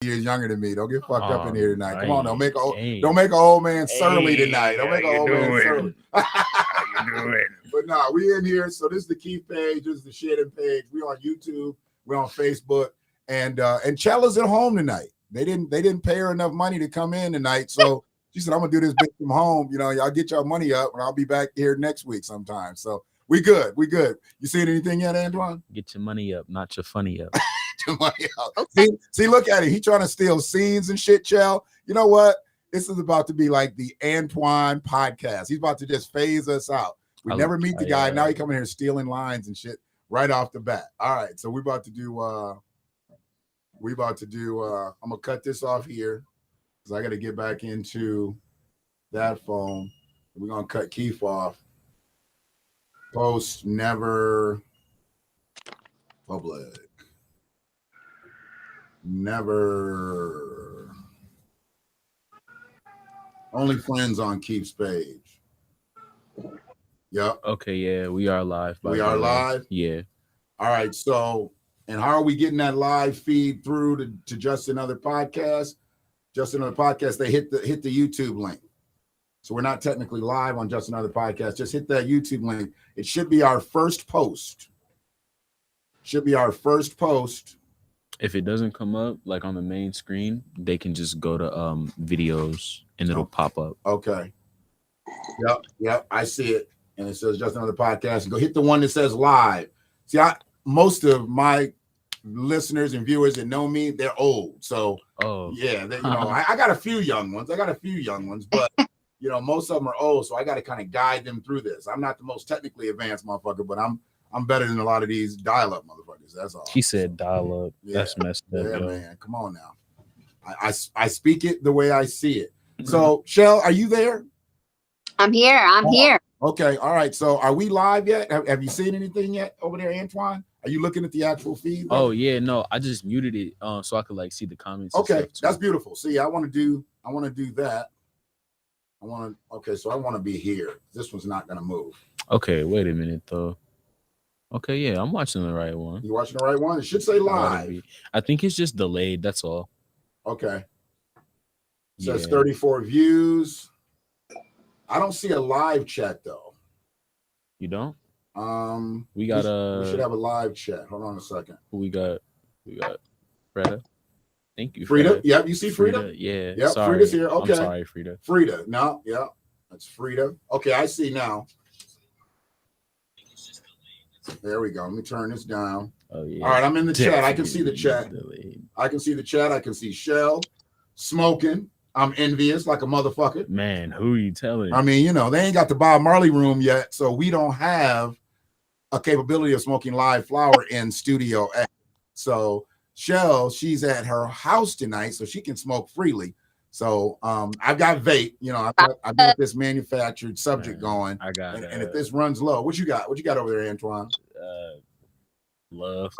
years younger than me. Don't get fucked up in here tonight. Right. Come on, don't make an old man surly tonight. Don't make an old man surly. How you doing? But nah, we in here. So this is the Keith page. This is the Shannon page. We on YouTube. We're on Facebook. And Chella's at home tonight. They didn't pay her enough money to come in tonight. So she said, I'm gonna do this bit from home. You know, y'all get your money up and I'll be back here next week sometime. So we good. You seen anything yet, Antoine? Get your money up, not your funny up. Your money up. See, look at it. He trying to steal scenes and shit, Chell. You know what? This is about to be like the Antoine podcast. He's about to just phase us out. We never meet the guy. Now he coming here stealing lines and shit right off the bat. All right, so we're about to do I'm gonna cut this off here because I gotta get back into that phone. We're gonna cut Keith off. Post never public. Never. Only friends on Keith's page. Yep. Okay, yeah, we are live. We are live? Yeah. All right, so, and how are we getting that live feed through to Just Another Podcast? Just Another Podcast, they hit the YouTube link. So we're not technically live on Just Another Podcast. Just hit that YouTube link. It should be our first post. If it doesn't come up like on the main screen, they can just go to videos and it'll pop up. Okay. Yep. I see it. And it says Just Another Podcast. Go hit the one that says live. See, most of my listeners and viewers that know me, they're old. So yeah, I got a few young ones. But most of them are old. So I got to kind of guide them through this. I'm not the most technically advanced motherfucker, but I'm better than a lot of these dial-up motherfuckers. That's all. He said dial-up. Yeah. That's messed up. Yeah, man. Come on now. I speak it the way I see it. So, Shell, are you there? I'm here. Okay. All right. So, are we live yet? Have you seen anything yet over there, Antoine? Are you looking at the actual feed? Oh yeah, no. I just muted it so I could like see the comments. Okay, that's beautiful. See, I want to do that. So I want to be here. This one's not gonna move. Okay, wait a minute though. Okay, yeah, I'm watching the right one. You watching the right one? It should say live. I think it's just delayed. That's all. Okay. It says 34 views. I don't see a live chat though. You don't? We should have a live chat. Hold on a second. We got Frida. Thank you, Frida. Yep, you see Frida? Yeah. Yep, sorry. Frida's here. Okay. I'm sorry, Frida. Frida. No, yeah. That's Frida. Okay, I see now. There we go. Let me turn this down. Oh yeah. All right, I'm in the chat. I can see the chat. I can see Shell smoking. I'm envious like a motherfucker. Man, who are you telling? I mean, they ain't got the Bob Marley room yet, so we don't have a capability of smoking live flower in Studio A. So Shell, she's at her house tonight, so she can smoke freely. So I've got vape. I've got this manufactured subject going. I got it. And if this runs low, what you got? What you got over there, Antoine? Love.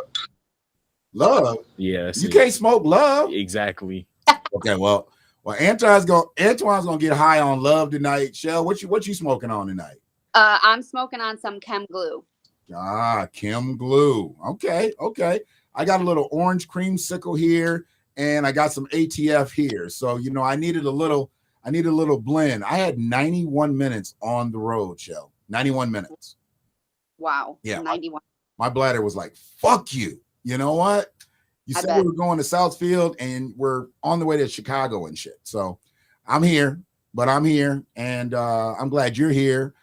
Yeah. You can't smoke love. Exactly. Okay, well, Antoine's gonna get high on love tonight. Shell, what you smoking on tonight? I'm smoking on some chem glue. Chem glue. Okay. I got a little orange creamsicle here, and I got some ATF here. So I needed a little blend. I had 91 minutes on the road, Shell. 91 minutes. Wow. Yeah. 91. My bladder was like, fuck you. You know what? You said we were going to Southfield and we're on the way to Chicago and shit. So I'm here, and I'm glad you're here.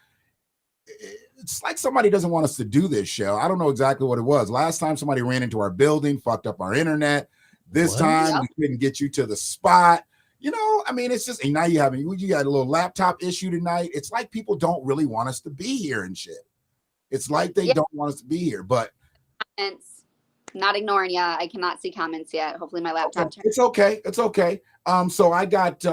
It's like somebody doesn't want us to do this, Shell. I don't know exactly what it was. Last time somebody ran into our building, fucked up our internet. This time we couldn't get you to the spot. It's just, and now you got a little laptop issue tonight. It's like people don't really want us to be here and shit. It's like they don't want us to be here, but not ignoring you. I cannot see comments yet. Hopefully my laptop turns. It's okay. So I got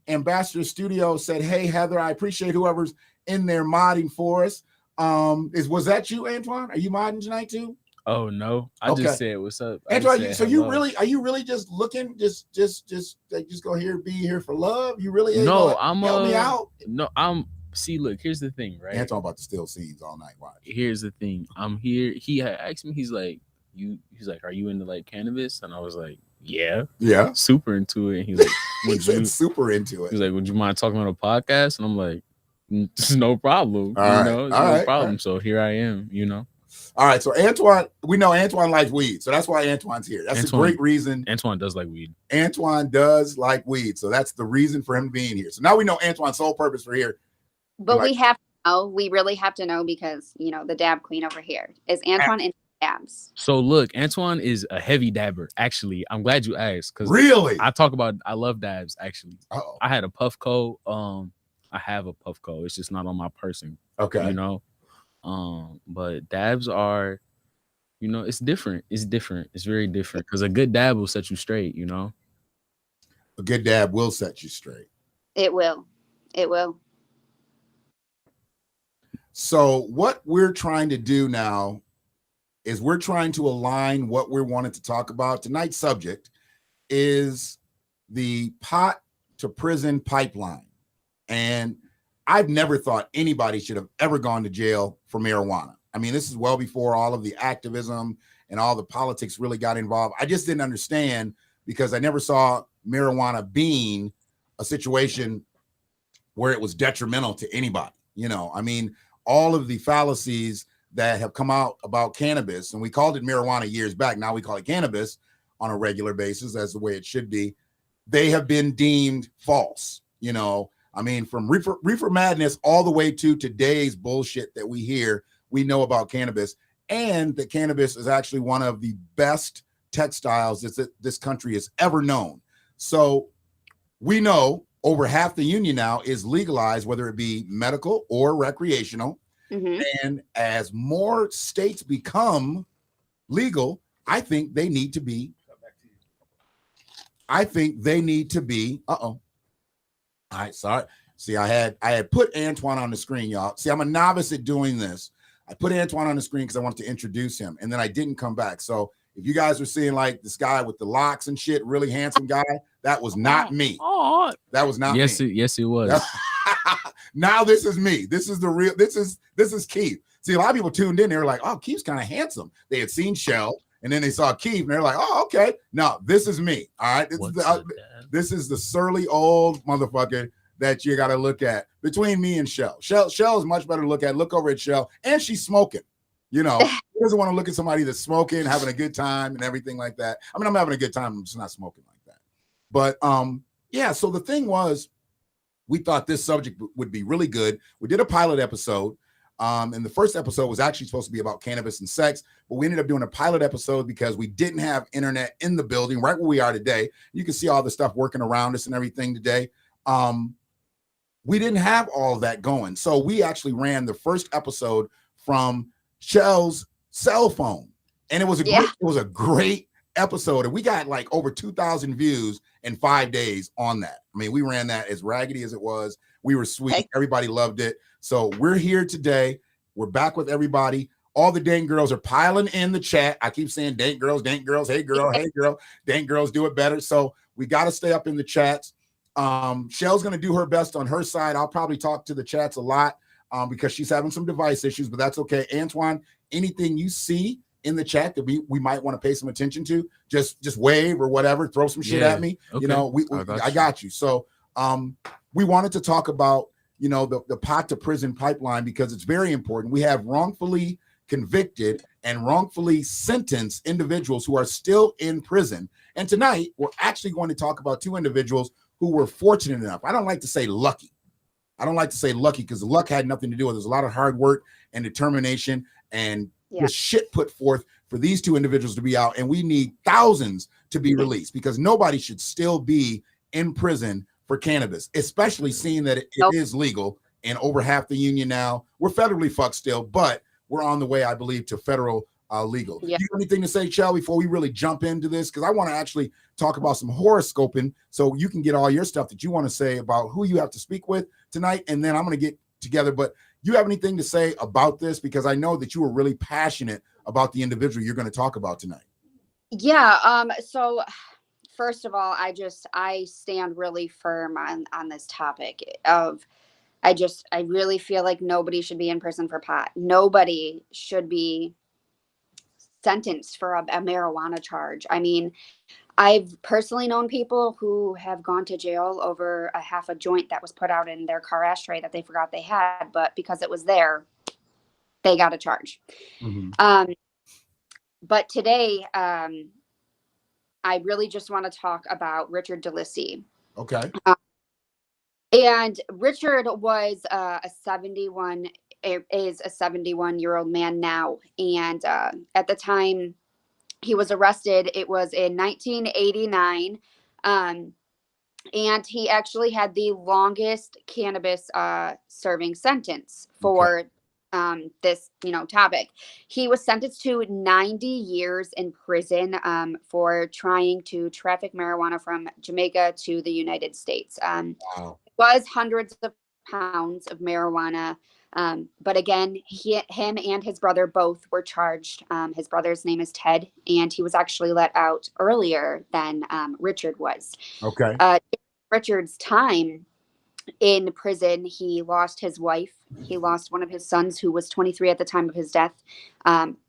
Ambassador Studio said, "Hey Heather, I appreciate whoever's in there modding for us." Was that you, Antoine? Are you modding tonight too? Oh no, I just said what's up. Antoine, are you really just looking just go here, be here for love? You really I'm help me out? No, see, look, here's the thing, right? Antoine about to steal scenes all night. Watch. Here's the thing. I'm here. He had asked me, he's like, are you into like cannabis? And I was like, yeah, Yeah. super into it. And he's like, He said super into it. He's like, would you mind talking on a podcast? And I'm like, no problem. All right. No All problem. right. So here I am, All right. So Antoine, we know Antoine likes weed. So that's why Antoine's here. That's a great reason. Antoine does like weed. Antoine does like weed. So that's the reason for him being here. So now we know Antoine's sole purpose for here. But we have to know, we really have to know because, the dab queen over here. Is Antoine into dabs? So look, Antoine is a heavy dabber. Actually, I'm glad you asked. Because really? I love dabs, actually. Uh-oh. I had a Puffco. I have a Puffco. It's just not on my person. Okay. But dabs are, it's different. It's different. It's very different. Because a good dab will set you straight, A good dab will set you straight. It will. It will. So what we're trying to do now is we're trying to align what we're wanting to talk about. Tonight's subject is the pot to prison pipeline. And I've never thought anybody should have ever gone to jail for marijuana. I mean, this is well before all of the activism and all the politics really got involved. I just didn't understand because I never saw marijuana being a situation where it was detrimental to anybody. I mean, all of the fallacies that have come out about cannabis, and we called it marijuana years back. Now we call it cannabis on a regular basis as the way it should be. They have been deemed false. I mean, from reefer madness all the way to today's bullshit that we hear, we know about cannabis, and that cannabis is actually one of the best textiles that this country has ever known. So we know over half the union now is legalized, whether it be medical or recreational. Mm-hmm. And as more states become legal, I think they need to be. Uh-oh. All right, sorry. See, I had put Antoine on the screen, y'all. See, I'm a novice at doing this. I put Antoine on the screen because I wanted to introduce him, and then I didn't come back. So if you guys were seeing like this guy with the locks and shit, really handsome guy, that was not me. That was not me. Yes, it was. Now this is me. This is the real. This is Keith. See, a lot of people tuned in. They were like, "Oh, Keith's kind of handsome." They had seen Shell, and then they saw Keith, and they're like, "Oh, okay." No, this is me. All right, this is the surly old motherfucker that you got to look at between me and Shell. Shell is much better to look at. Look over at Shell, and she's smoking. He doesn't want to look at somebody that's smoking, having a good time, and everything like that. I mean, I'm having a good time. I'm just not smoking like that. But yeah. So the thing was, we thought this subject would be really good. We did a pilot episode. And the first episode was actually supposed to be about cannabis and sex, but we ended up doing a pilot episode because we didn't have internet in the building right where we are today. You can see all the stuff working around us and everything today. We didn't have all of that going. So we actually ran the first episode from Shell's cell phone. And it was a great episode. And we got like over 2,000 views in 5 days on that. I mean, we ran that as raggedy as it was. We were sweet. Hey. Everybody loved it. So we're here today. We're back with everybody. All the dank girls are piling in the chat. I keep saying dank girls, hey girl, hey girl. Dank girls do it better. So we got to stay up in the chats. Shell's going to do her best on her side. I'll probably talk to the chats a lot because she's having some device issues, but that's okay. Antoine, anything you see in the chat that we might want to pay some attention to, just wave or whatever, throw some shit at me. Okay. I got you. So we wanted to talk about, the pot to prison pipeline because it's very important. We have wrongfully convicted and wrongfully sentenced individuals who are still in prison. And tonight we're actually going to talk about two individuals who were fortunate enough. I don't like to say lucky. Because luck had nothing to do with it. There's a lot of hard work and determination and the shit put forth for these two individuals to be out. And we need thousands to be released because nobody should still be in prison for cannabis, especially seeing that it is legal in over half the union now. We're federally fucked still, but we're on the way, I believe, to federal legal. Yeah. Do you have anything to say, Chell, before we really jump into this? Because I want to actually talk about some horoscoping so you can get all your stuff that you want to say about who you have to speak with tonight. And then I'm going to get together. But you have anything to say about this? Because I know that you were really passionate about the individual you're going to talk about tonight. Yeah. So first of all, I stand really firm on this topic of, I really feel like nobody should be in prison for pot. Nobody should be sentenced for a marijuana charge. I mean, I've personally known people who have gone to jail over a half a joint that was put out in their car ashtray that they forgot they had, but because it was there, they got a charge. Mm-hmm. But today, I really just want to talk about Richard Delissey. Okay. And Richard was a 71-year-old man now. And at the time he was arrested, it was in 1989. And he actually had the longest cannabis serving sentence for this, topic. He was sentenced to 90 years in prison for trying to traffic marijuana from Jamaica to the United States. Wow. It was hundreds of pounds of marijuana. But again, him and his brother both were charged. His brother's name is Ted, and he was actually let out earlier than Richard was. Okay. Richard's time in prison, he lost his wife. He lost one of his sons, who was 23 at the time of his death.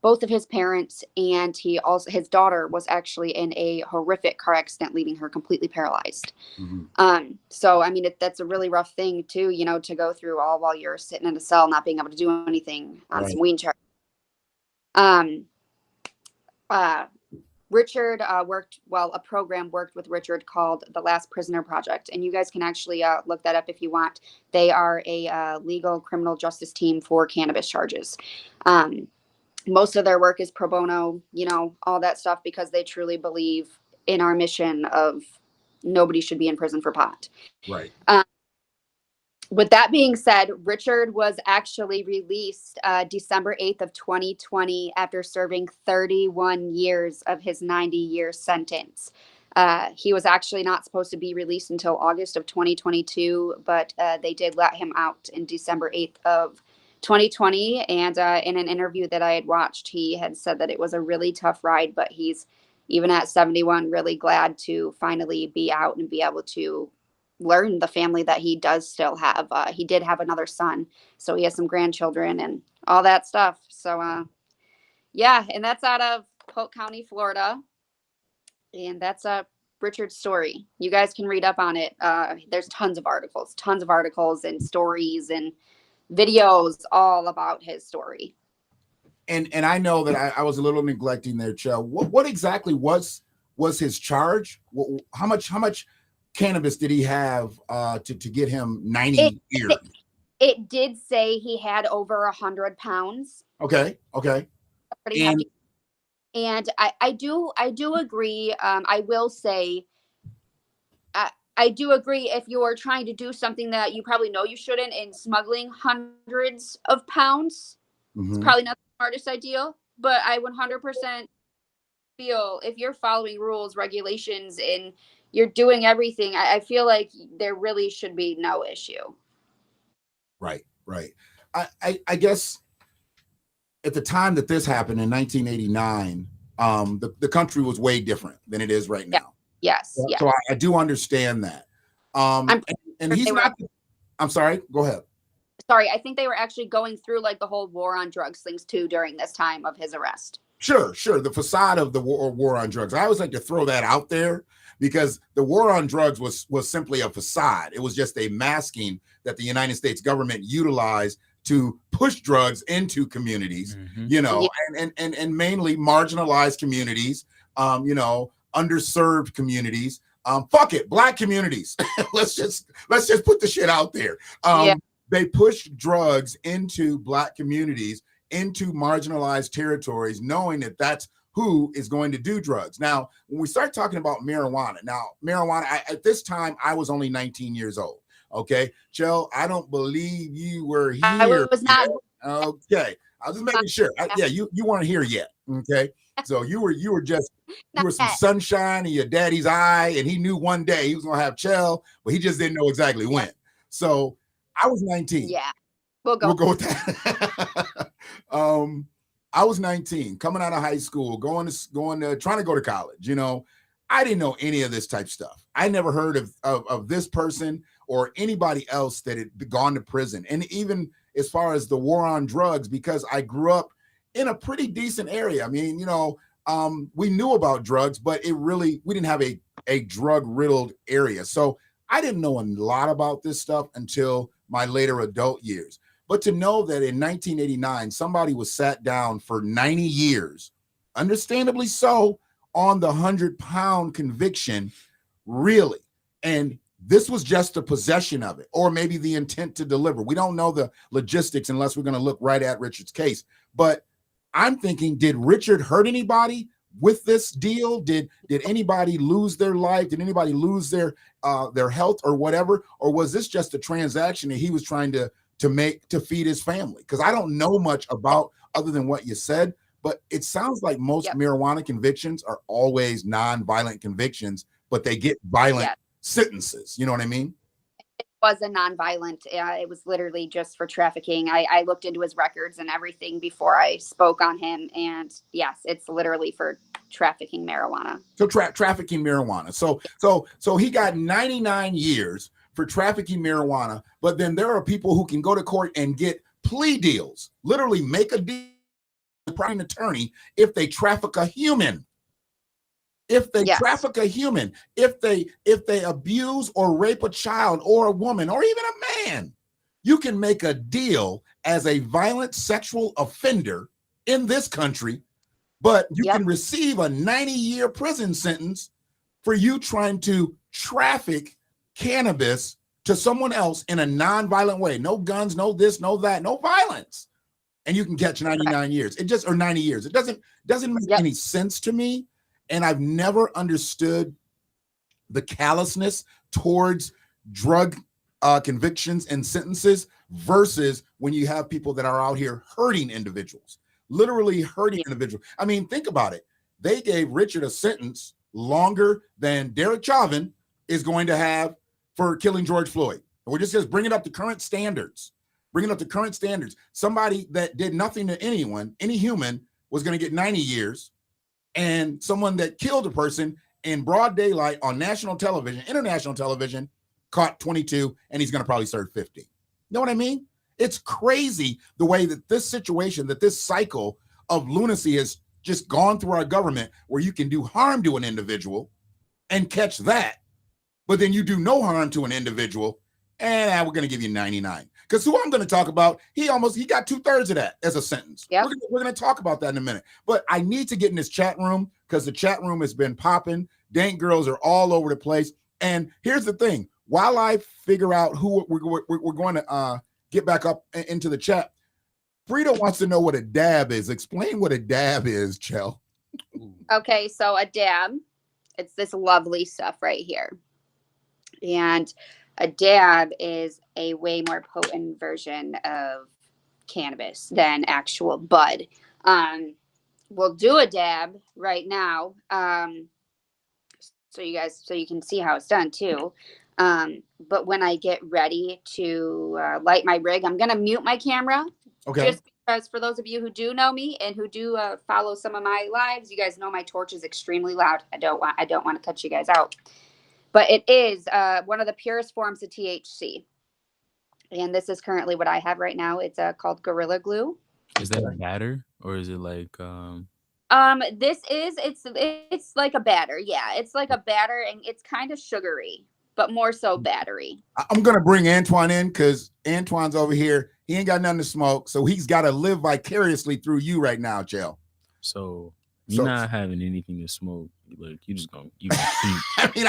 Both of his parents, and his daughter was actually in a horrific car accident, leaving her completely paralyzed. Mm-hmm. So, I mean, that's a really rough thing too, to go through all while you're sitting in a cell, not being able to do anything on some weed charge. Richard a program worked with Richard called the Last Prisoner Project. And you guys can actually look that up if you want. They are a legal criminal justice team for cannabis charges. Most of their work is pro bono, all that stuff, because they truly believe in our mission of nobody should be in prison for pot. Right. With that being said, Richard was actually released December 8th of 2020 after serving 31 years of his 90-year sentence. He was actually not supposed to be released until August of 2022, but they did let him out in December 8th of 2020. And in an interview that I had watched, he had said that it was a really tough ride, but he's, even at 71, really glad to finally be out and be able to learn the family that he does still have. He did have another son, so he has some grandchildren and all that stuff. So and that's out of Polk County, Florida, and that's Richard's story. You guys can read up on it. There's tons of articles and stories and videos all about his story. And I know that I was a little neglecting there, Chell. What exactly was his charge? How much cannabis did he have to get him 90 years? It did say he had over 100 pounds. Okay. Pretty heavy. And I do agree. I will say, I do agree, if you're trying to do something that you probably know you shouldn't, in smuggling hundreds of pounds, it's probably not the smartest idea. But I 100% feel if you're following rules, regulations, and you're doing everything, I feel like there really should be no issue. Right. I guess at the time that this happened in 1989, the country was way different than it is right now. Yes. So I do understand that. And he's not. I'm sorry. Go ahead. Sorry, I think they were actually going through like the whole war on drugs things too during this time of his arrest. Sure. The facade of the war on drugs. I always like to throw that out there, because the war on drugs was simply a facade. It was just a masking that the United States government utilized to push drugs into communities, and mainly marginalized communities, underserved communities. Fuck it, Black communities. let's just put the shit out there. They pushed drugs into Black communities, into marginalized territories, knowing that that's who is going to do drugs. Now, when we start talking about marijuana, at this time, I was only 19 years old. Okay. Chell, I don't believe you were here. I was not. Okay. I was just making sure. You weren't here yet. Okay. So you were some sunshine in your daddy's eye, and he knew one day he was going to have Chell, but he just didn't know exactly when. So I was 19. Yeah. We'll go with that. I was 19, coming out of high school, trying to go to college. I didn't know any of this type stuff. I never heard of this person or anybody else that had gone to prison. And even as far as the war on drugs, because I grew up in a pretty decent area. I mean, we knew about drugs, but we didn't have a drug riddled area. So I didn't know a lot about this stuff until my later adult years. But to know that in 1989, somebody was sat down for 90 years, understandably so, on the 100-pound conviction, really. And this was just the possession of it, or maybe the intent to deliver. We don't know the logistics unless we're going to look right at Richard's case. But I'm thinking, did Richard hurt anybody with this deal? Did anybody lose their life? Did anybody lose their health or whatever? Or was this just a transaction that he was trying to feed his family? Because I don't know much about other than what you said, but it sounds like most marijuana convictions are always non-violent convictions, but they get violent sentences. You know what I mean? It was a non-violent. It was literally just for trafficking. I looked into his records and everything before I spoke on him, and yes, it's literally for trafficking marijuana. So trafficking marijuana. So he got 99 years for trafficking marijuana, but then there are people who can go to court and get plea deals, literally make a deal with a private attorney if they traffic a human. If they traffic a human, if they abuse or rape a child or a woman or even a man, you can make a deal as a violent sexual offender in this country, but you can receive a 90-year prison sentence for you trying to traffic cannabis to someone else in a non-violent way. No guns, no this, no that, no violence. And you can catch 99 years. Or 90 years. It doesn't make any sense to me. And I've never understood the callousness towards drug convictions and sentences versus when you have people that are out here hurting individuals, literally hurting individuals. I mean, think about it. They gave Richard a sentence longer than Derek Chauvin is going to have for killing George Floyd. We're just bringing up the current standards. Somebody that did nothing to anyone, any human, was going to get 90 years. And someone that killed a person in broad daylight on national television, international television, caught 22, and he's going to probably serve 50. You know what I mean? It's crazy the way that this situation, that this cycle of lunacy has just gone through our government, where you can do harm to an individual and catch that, but then you do no harm to an individual, and we're going to give you 99. Because who I'm going to talk about, he got 2/3 of that as a sentence. Yep. We're going to talk about that in a minute. But I need to get in this chat room because the chat room has been popping. Dank girls are all over the place. And here's the thing. While I figure out who we're going to get back up into the chat, Frida wants to know what a dab is. Explain what a dab is, Chell. Okay, so a dab, it's this lovely stuff right here. And a dab is a way more potent version of cannabis than actual bud. We'll do a dab right now, so you can see how it's done too. But when I get ready to light my rig, I'm gonna mute my camera. Okay. Just because for those of you who do know me and who do follow some of my lives, you guys know my torch is extremely loud. I don't want to cut you guys out. But it is one of the purest forms of THC. And this is currently what I have right now. It's called Gorilla Glue. Is that a batter or is it like it's like a batter. Yeah, it's like a batter, and it's kind of sugary, but more so battery. I'm gonna bring Antoine in because Antoine's over here. He ain't got nothing to smoke, so he's got to live vicariously through you right now, Jill. So you're not having anything to smoke. Like you keep. I mean,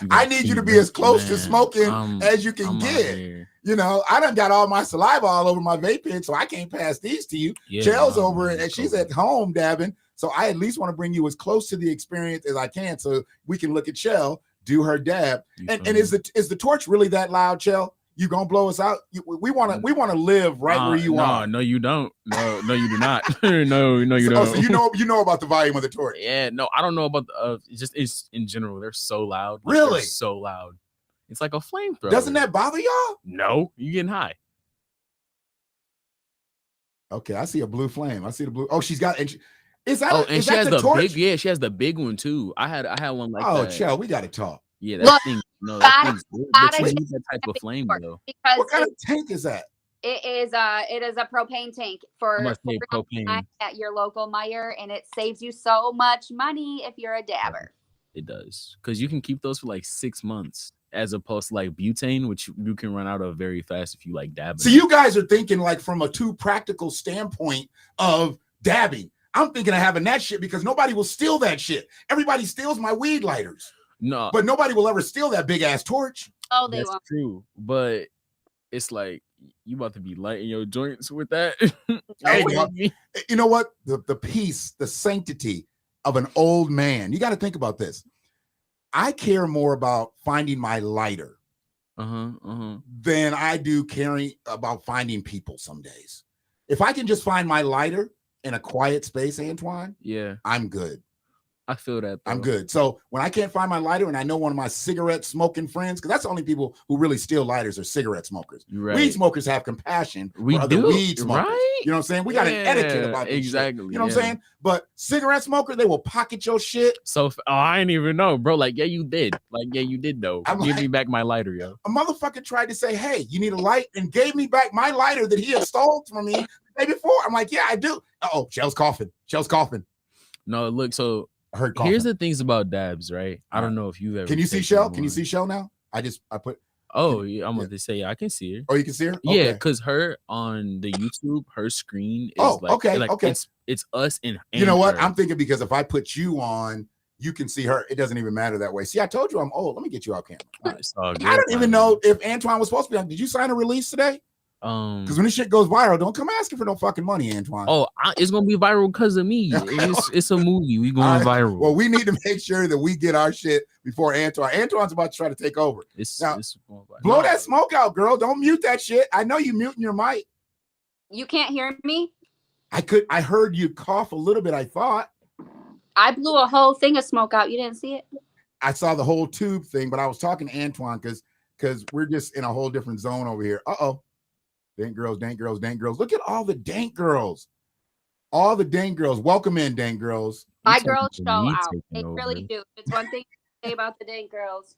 I need you to be as close to smoking as you can get. You know, I done got all my saliva all over my vape pen, so I can't pass these to you. Yeah, Jill's over and she's at home dabbing, so I at least want to bring you as close to the experience as I can, so we can look at Chell do her dab. And is the torch really that loud, Chell? You gonna blow us out? We want to live right where you are. No, you don't. No, you do not. no, you don't. So you know about the volume of the torch? Yeah, no, I don't know about it's in general. They're so loud. Really? They're so loud. It's like a flamethrower. Doesn't that bother y'all? No, you getting high. Okay, I see a blue flame. I see the blue. Oh, she's got. She has the torch? big. Yeah, she has the big one too. I had one like that. Oh, Chell, we got to talk. Yeah, that thing's good. But you need that type of flame though. What kind of tank is that? It is a propane tank for I must say propane. at your local Meijer, and it saves you so much money if you're a dabber. It does, because you can keep those for like 6 months, as opposed to like butane, which you can run out of very fast if you like dabbing. So you guys are thinking like from a too practical standpoint of dabbing. I'm thinking of having that shit because nobody will steal that shit. Everybody steals my weed lighters. No, but nobody will ever steal that big ass torch. Oh, they that's won't. true. But it's like you about to be lighting your joints with that. Hey, you know what? The peace, the sanctity of an old man. You got to think about this. I care more about finding my lighter than I do caring about finding people some days. If I can just find my lighter in a quiet space, Antoine, yeah, I'm good. I feel that, though. I'm good. So when I can't find my lighter and I know one of my cigarette smoking friends, because that's the only people who really steal lighters are cigarette smokers. Right. Weed smokers have compassion We for other do, weed smokers. right? You know what I'm saying? We got an etiquette about this exactly. shit. You know what I'm saying? But cigarette smoker, they will pocket your shit. So I didn't even know, bro. Like, yeah, you did. Like, yeah, you did, though. Give me back my lighter, yo. A motherfucker tried to say, hey, you need a light, and gave me back my lighter that he had stolen from me the day before. I'm like, yeah, I do. Uh-oh, Shell's coughing. Shell's coughing. No, look, so I heard coughing. Here's the things about dabs, right? I don't know if you've ever. Can you see Shell? Can you see Shell now? I put. Oh, yeah, I'm going to say, yeah, I can see her. Oh, you can see her? Okay. Yeah, because her on the YouTube, her screen is okay. It's us and you know what? her. I'm thinking because if I put you on, you can see her. It doesn't even matter that way. See, I told you I'm old. Let me get you out camera. I don't even know if Antoine was supposed to be on. Did you sign a release today? Because when this shit goes viral, don't come asking for no fucking money, Antoine. Oh, it's gonna be viral because of me. It's a movie. We going viral. Well, we need to make sure that we get our shit before Antoine. Antoine's about to try to take over. Blow that smoke out, girl. Don't mute that shit. I know you muting your mic. You can't hear me? I heard you cough a little bit, I thought. I blew a whole thing of smoke out. You didn't see it? I saw the whole tube thing, but I was talking to Antoine because we're just in a whole different zone over here. Uh-oh. Dank girls, dank girls, dank girls. Look at all the dank girls. All the dank girls. Welcome in, dank girls. My girls show out. They really do. It's one thing to say about the dank girls.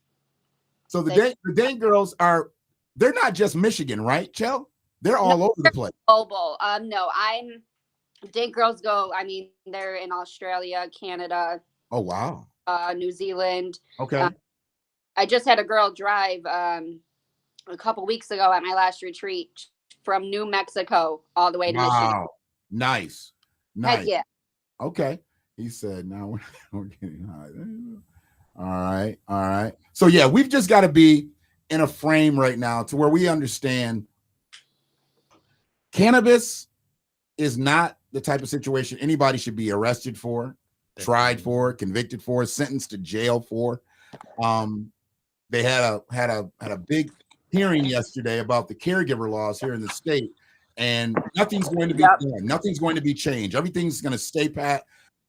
So the dank girls they're not just Michigan, right, Chell? They're all over the place. Global. No, dank girls go, they're in Australia, Canada. Oh, wow. New Zealand. Okay. I just had a girl drive a couple weeks ago at my last retreat from New Mexico all the way to Michigan. Nice. Heck yeah. Okay. He said, now we're getting high. All right. So yeah, we've just got to be in a frame right now to where we understand cannabis is not the type of situation anybody should be arrested for, tried for, convicted for, sentenced to jail for. They had a big hearing yesterday about the caregiver laws here in the state, and nothing's going to be done. Nothing's going to be changed. Everything's going to stay pat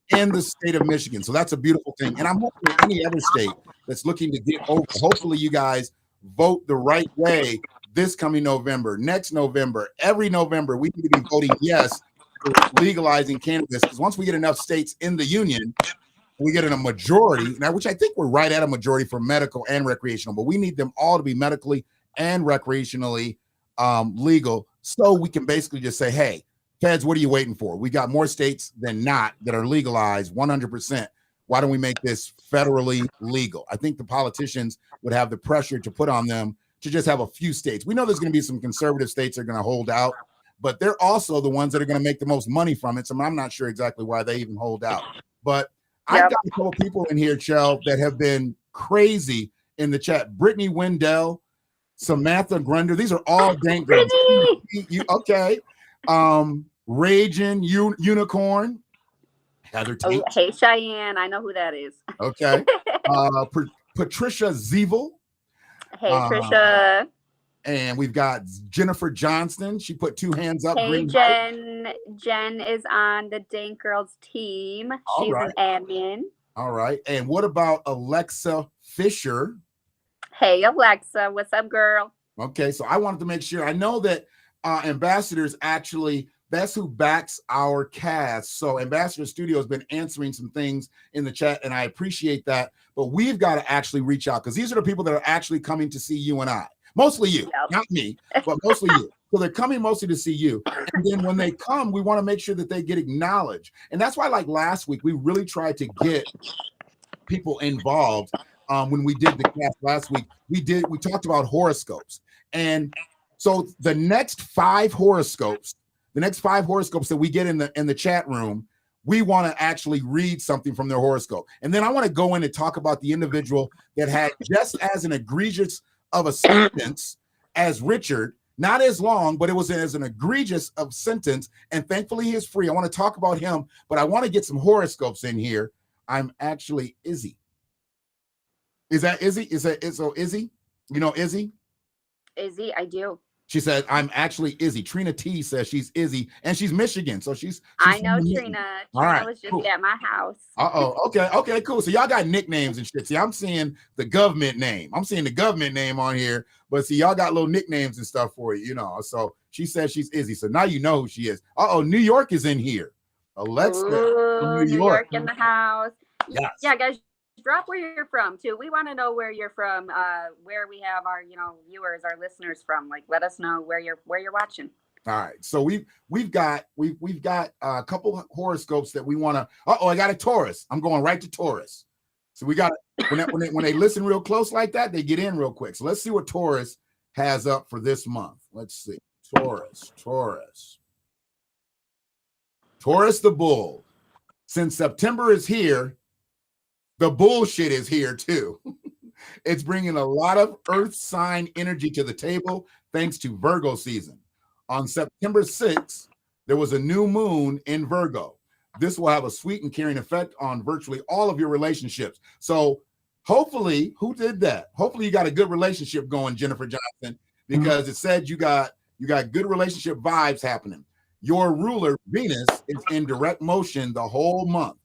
in the state of Michigan. So that's a beautiful thing. And I'm hoping any other state that's looking to get over, hopefully you guys vote the right way this coming November, next November, every November, we need to be voting yes for legalizing cannabis. Because once we get enough states in the union, we get in a majority now, which I think we're right at a majority for medical and recreational, but we need them all to be medically and recreationally legal, so we can basically just say, hey, feds, what are you waiting for? We got more states than not that are legalized 100%. Why don't we make this federally legal? I think the politicians would have the pressure to put on them to just have a few states. We know there's going to be some conservative states that are going to hold out, but they're also the ones that are going to make the most money from it. So I'm not sure exactly why they even hold out. But I've got a couple people in here, Chell, that have been crazy in the chat. Brittany Wendell, Samantha Grunder. These are all dank girls. Okay. Raging Unicorn. Heather Tate. Oh, hey, Cheyenne. I know who that is. Okay. Patricia Zevel. Hey, Trisha. And we've got Jennifer Johnston. She put two hands up. Hey, Jen. Jen is on the Dank Girls team. She's an admin. All right. And what about Alexa Fisher? Hey, Alexa. What's up, girl? Okay. So I wanted to make sure. I know that Ambassadors actually, that's who backs our cast. So Ambassador Studio has been answering some things in the chat, and I appreciate that. But we've got to actually reach out because these are the people that are actually coming to see you and I. Mostly you, not me, but mostly you. So they're coming mostly to see you. And then when they come, we want to make sure that they get acknowledged. And that's why, like last week, we really tried to get people involved. When we did the cast last week, we talked about horoscopes. And so the next five horoscopes that we get in the chat room, we want to actually read something from their horoscope. And then I want to go in and talk about the individual that had just as an egregious of a sentence as Richard, not as long, but it was as an egregious of sentence. And thankfully he is free. I want to talk about him, but I want to get some horoscopes in here. I'm actually Izzy. Is that Izzy? So Izzy? You know Izzy? Izzy, I do. She said, I'm actually Izzy. Trina T says she's Izzy, and she's Michigan. So she's I know Trina. All right, was just at my house. Okay, cool. So y'all got nicknames and shit. See, I'm seeing the government name. I'm seeing the government name on here, but see, y'all got little nicknames and stuff for you, So she says she's Izzy. So now you know who she is. New York is in here. Alexa from New York in the house. Yes. Yeah, guys. Drop where you're from too. We want to know where you're from, where we have our viewers, our listeners from. Like, let us know where you're watching. All right, so we've got a couple horoscopes that we want to. I got a Taurus. I'm going right to Taurus. So we got when they listen real close like that, they get in real quick. So let's see what Taurus has up for this month. Let's see, Taurus the bull. Since September is here, the bullshit is here too. It's bringing a lot of earth sign energy to the table thanks to Virgo season. On September 6th, there was a new moon in Virgo. This will have a sweet and caring effect on virtually all of your relationships. So hopefully, who did that? Hopefully you got a good relationship going, Jennifer Johnson, because it said you got good relationship vibes happening. Your ruler, Venus, is in direct motion the whole month.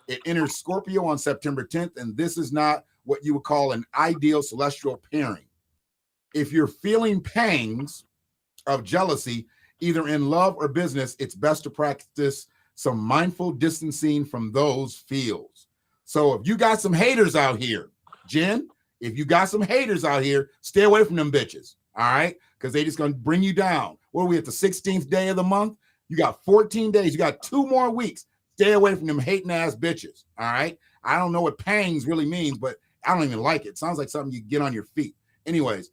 It enters Scorpio on September 10th, and this is not what you would call an ideal celestial pairing. If you're feeling pangs of jealousy, either in love or business, it's best to practice some mindful distancing from those feels. So if you got some haters out here, Jen, if you got some haters out here, stay away from them bitches, all right? Because they just going to bring you down. What are we at, the 16th day of the month? You got 14 days. You got 2 more weeks. Stay away from them hating ass bitches. All right. I don't know what pangs really means, but I don't even like it. Sounds like something you get on your feet. Anyways.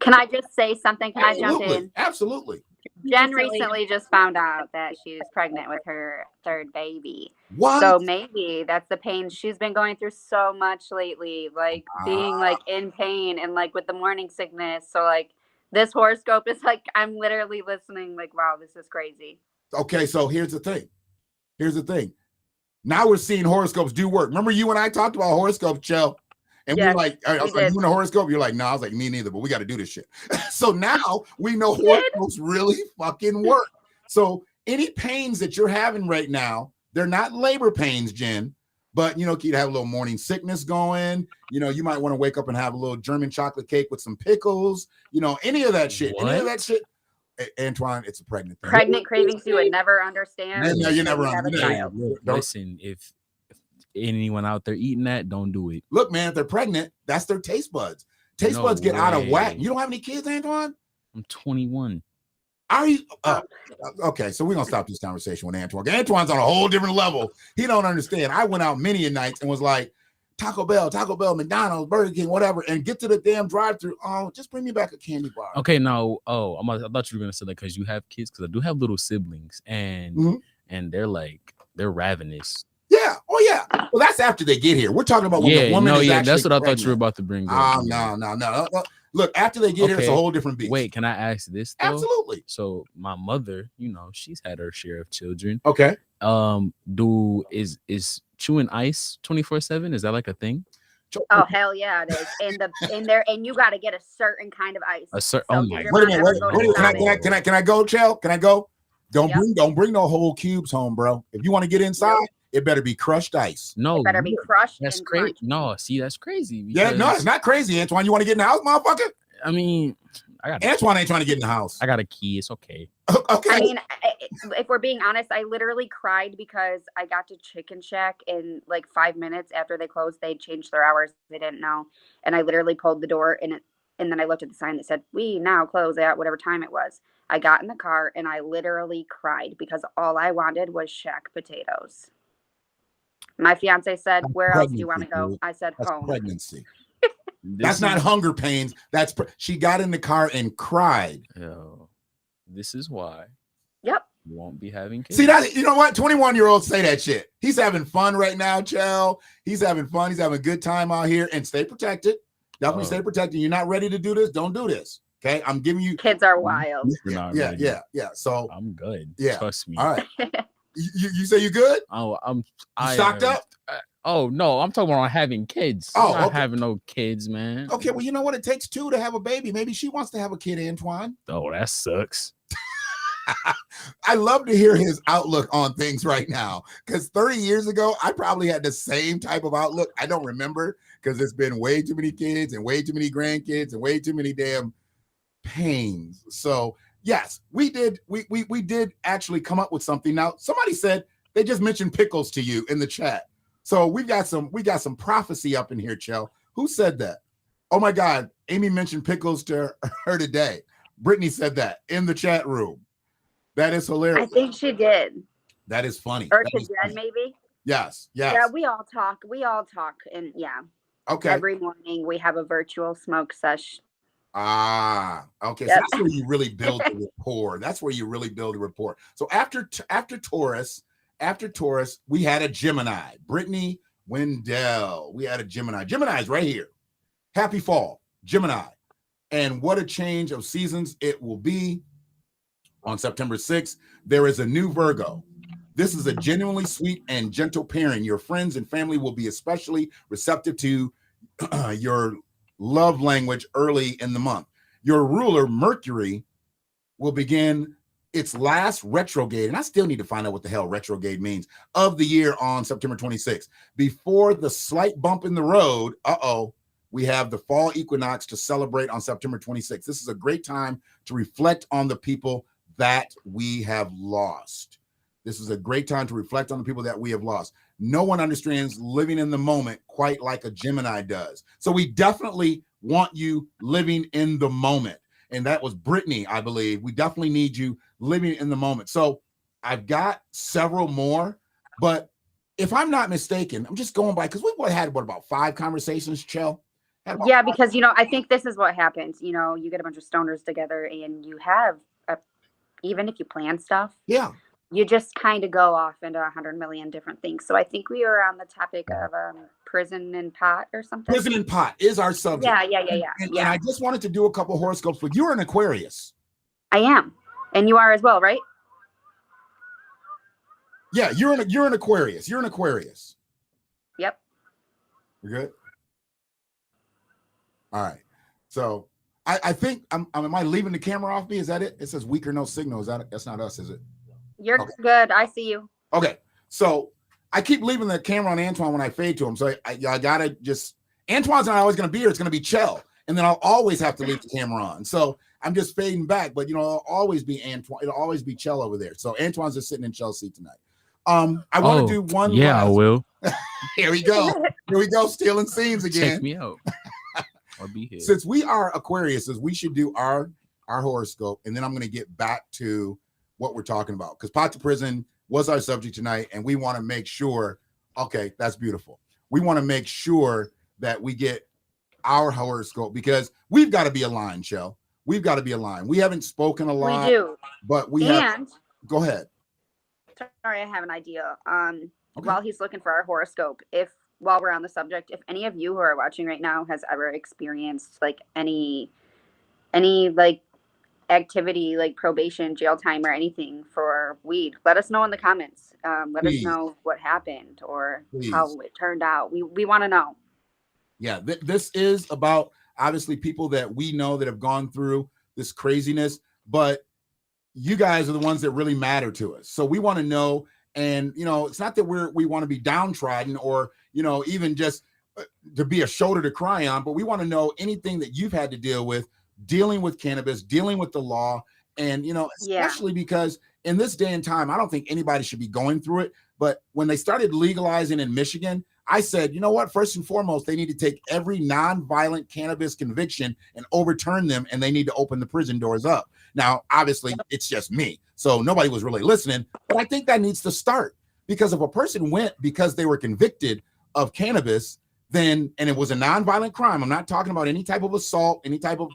Can I just say something? Can I jump in? Absolutely. Jen recently just found out that she's pregnant with her 3rd baby. What? So maybe that's the pain she's been going through so much lately, like being like in pain and like with the morning sickness. So like this horoscope is like, I'm literally listening like, wow, this is crazy. Okay. So here's the thing. Now we're seeing horoscopes do work. Remember you and I talked about horoscopes, Chell? And we were like, I was like, you in a horoscope? You're like, no, I was like, me neither, but we got to do this shit. So now we know horoscopes really fucking work. So any pains that you're having right now, they're not labor pains, Jen, but you could have a little morning sickness going. You might want to wake up and have a little German chocolate cake with some pickles, any of that shit. What? Any of that shit. Antoine, it's a pregnant thing. Pregnant cravings you would never understand. No, you never understand. Listen, if anyone out there eating that, don't do it. Look, man, if they're pregnant, that's their taste buds. Taste buds get out of whack. You don't have any kids, Antoine? I'm 21. Are you? Okay, so we're going to stop this conversation with Antoine. Antoine's on a whole different level. He don't understand. I went out many a nights and was like, Taco Bell, McDonald's, Burger King, whatever, and get to the damn drive-thru. Oh, just bring me back a candy bar. Okay, now, I thought you were gonna say that because you have kids, because I do have little siblings, and they're ravenous. Yeah. Oh yeah. Well, that's after they get here. We're talking about when the woman is actually that's what pregnant. I thought you were about to bring up. No. Look, after they get here, it's a whole different beast. Wait, can I ask this though? Absolutely. So my mother, she's had her share of children. Okay. Is chewing ice 24/7? Is that like a thing? Oh hell yeah, it is. And you got to get a certain kind of ice. Oh my! Wait a minute. Can I go, Chell? Can I go? Don't bring no whole cubes home, bro. If you want to get inside, it better be crushed ice. No, it better be crushed. That's crazy. No, see, that's crazy. Yeah, no, it's not crazy, Antoine. You want to get in the house, motherfucker? I mean, Antoine ain't trying to get in the house. I got a key. It's okay. Okay. I mean, if we're being honest, I literally cried because I got to Chicken Shack in like 5 minutes after they closed. They changed their hours. They didn't know. And I literally pulled the door and And then I looked at the sign that said, we now close at whatever time it was. I got in the car and I literally cried because all I wanted was shack potatoes. My fiance said, where else do you want to go? Dude. I said, That's home. pregnancy. That's not hunger pains. She got in the car and cried. Yo, this is why. Yep. You won't be having kids. See that? You know what? 21-year-olds say that shit. He's having fun right now, Chell. He's having fun. He's having a good time out here. And stay protected. Definitely stay protected. You're not ready to do this. Don't do this. Okay. I'm giving you. Kids are wild. Yeah. So I'm good. Yeah. Trust me. All right. You say you good? Oh, I stocked up? Oh no, I'm talking about having kids. Oh, I'm not okay. having no kids, man. Okay, well, you know what? It takes two to have a baby. Maybe she wants to have a kid, Antoine. Oh, that sucks. I love to hear his outlook on things right now, because 30 years ago, I probably had the same type of outlook. I don't remember because it's been way too many kids and way too many grandkids and way too many damn pains. So yes, we did. We did actually come up with something. Now, somebody said they just mentioned pickles to you in the chat. So we got some prophecy up in here, Chell. Who said that? Oh my God, Amy mentioned pickles to her today. Brittany said that in the chat room. That is hilarious. I think she did. That is funny. Or That to is Jen, funny. maybe. Yes. Yeah, we all talk. And yeah. Okay. Every morning we have a virtual smoke sesh. Okay. Yep. So that's where you really build the rapport. That's where you really build a rapport. So after Taurus, we had a Gemini. Brittany Wendell. We had a Gemini. Gemini is right here. Happy fall, Gemini. And what a change of seasons it will be. On September 6th, there is a new Virgo. This is a genuinely sweet and gentle pairing. Your friends and family will be especially receptive to your love language early in the month. Your ruler, Mercury, will begin its last retrograde, and I still need to find out what the hell retrograde means, of the year on September 26th. Before the slight bump in the road, we have the fall equinox to celebrate on September 26th. This is a great time to reflect on the people that we have lost. This is a great time to reflect on the people that we have lost. No one understands living in the moment quite like a Gemini does. So we definitely want you living in the moment. And that was Brittany, I believe. We definitely need you living in the moment. So I've got several more, but if I'm not mistaken, I'm just going by, because we had about 5 conversations, Chell? Yeah, because, I think this is what happens. You get a bunch of stoners together and you have, even if you plan stuff, you just kind of go off into 100 million different things. So I think we are on the topic of prison and pot or something. Prison and pot is our subject. Yeah. And I just wanted to do a couple horoscopes, but you're an Aquarius. I am. And you are as well, right? Yeah, you're an Aquarius. You're an Aquarius. Yep. You're good? All right. So I think am I leaving the camera off me? Is that it? It says weak or no signal. That's not us, is it? You're good. I see you. Okay. So I keep leaving the camera on Antoine when I fade to him. So I gotta just, Antoine's not always gonna be here. It's gonna be Chell. And then I'll always have to leave the camera on. So I'm just fading back, but it'll always be Antoine. It'll always be Chell over there. So Antoine's just sitting in Chell's seat tonight. I want to do one. Yeah, I will. Here we go. Here we go. Stealing scenes again. Check me out. I'll be here. Since we are Aquariuses, we should do our horoscope, and then I'm going to get back to what we're talking about, because Pot to Prison was our subject tonight, and we want to make sure. Okay, that's beautiful. We want to make sure that we get our horoscope, because we've got to be aligned, Shell. We've got to be aligned. We haven't spoken a lot. We do, but we have. Go ahead. Sorry, I have an idea. Okay. While he's looking for our horoscope, while we're on the subject, if any of you who are watching right now has ever experienced like any like activity, like probation, jail time, or anything for weed, let us know in the comments. Let us know what happened or how it turned out. We want to know. Yeah, this is about obviously people that we know that have gone through this craziness, but you guys are the ones that really matter to us. So we want to know. And, it's not that we want to be downtrodden or, even just to be a shoulder to cry on, but we want to know anything that you've had to deal with, dealing with cannabis, dealing with the law. And, especially because in this day and time, I don't think anybody should be going through it. But when they started legalizing in Michigan, I said, you know what? First and foremost, they need to take every non-violent cannabis conviction and overturn them, and they need to open the prison doors up. Now, obviously, it's just me, so nobody was really listening, but I think that needs to start, because if a person went because they were convicted of cannabis, then, and it was a non-violent crime, I'm not talking about any type of assault, any type of,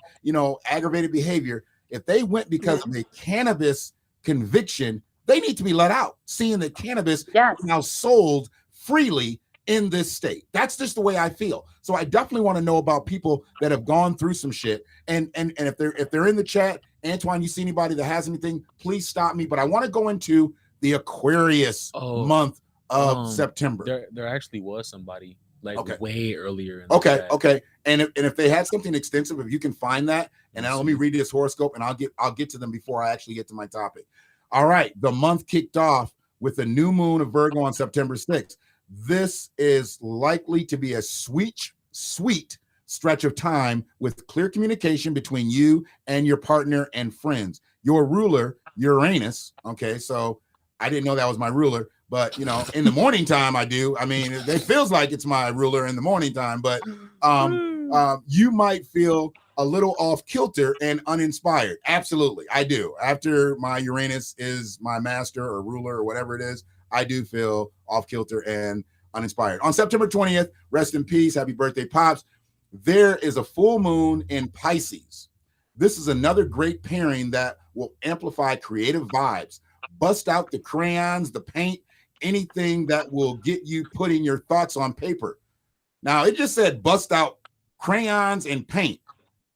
aggravated behavior. If they went because of a cannabis conviction, they need to be let out, seeing that cannabis is now sold freely in this state. That's just the way I feel. So I definitely want to know about people that have gone through some shit. And if they're in the chat, Antoine, you see anybody that has anything, please stop me. But I want to go into the Aquarius month of September. There actually was somebody way earlier. In the chat. And if they had something extensive, if you can find that, and now let me read this horoscope, and I'll get to them before I actually get to my topic. All right, the month kicked off with a new moon of Virgo on September 6th. This is likely to be a sweet stretch of time with clear communication between you and your partner and friends. Your ruler, Uranus. Okay, so I didn't know that was my ruler, but in the morning time I do. I mean, it feels like it's my ruler in the morning time, but you might feel a little off kilter and uninspired. Absolutely, I do. After my Uranus is my master or ruler or whatever it is, I do feel off kilter and uninspired. On September 20th, rest in peace, happy birthday, Pops. There is a full moon in Pisces. This is another great pairing that will amplify creative vibes. Bust out the crayons, the paint, anything that will get you putting your thoughts on paper. Now, it just said bust out crayons and paint.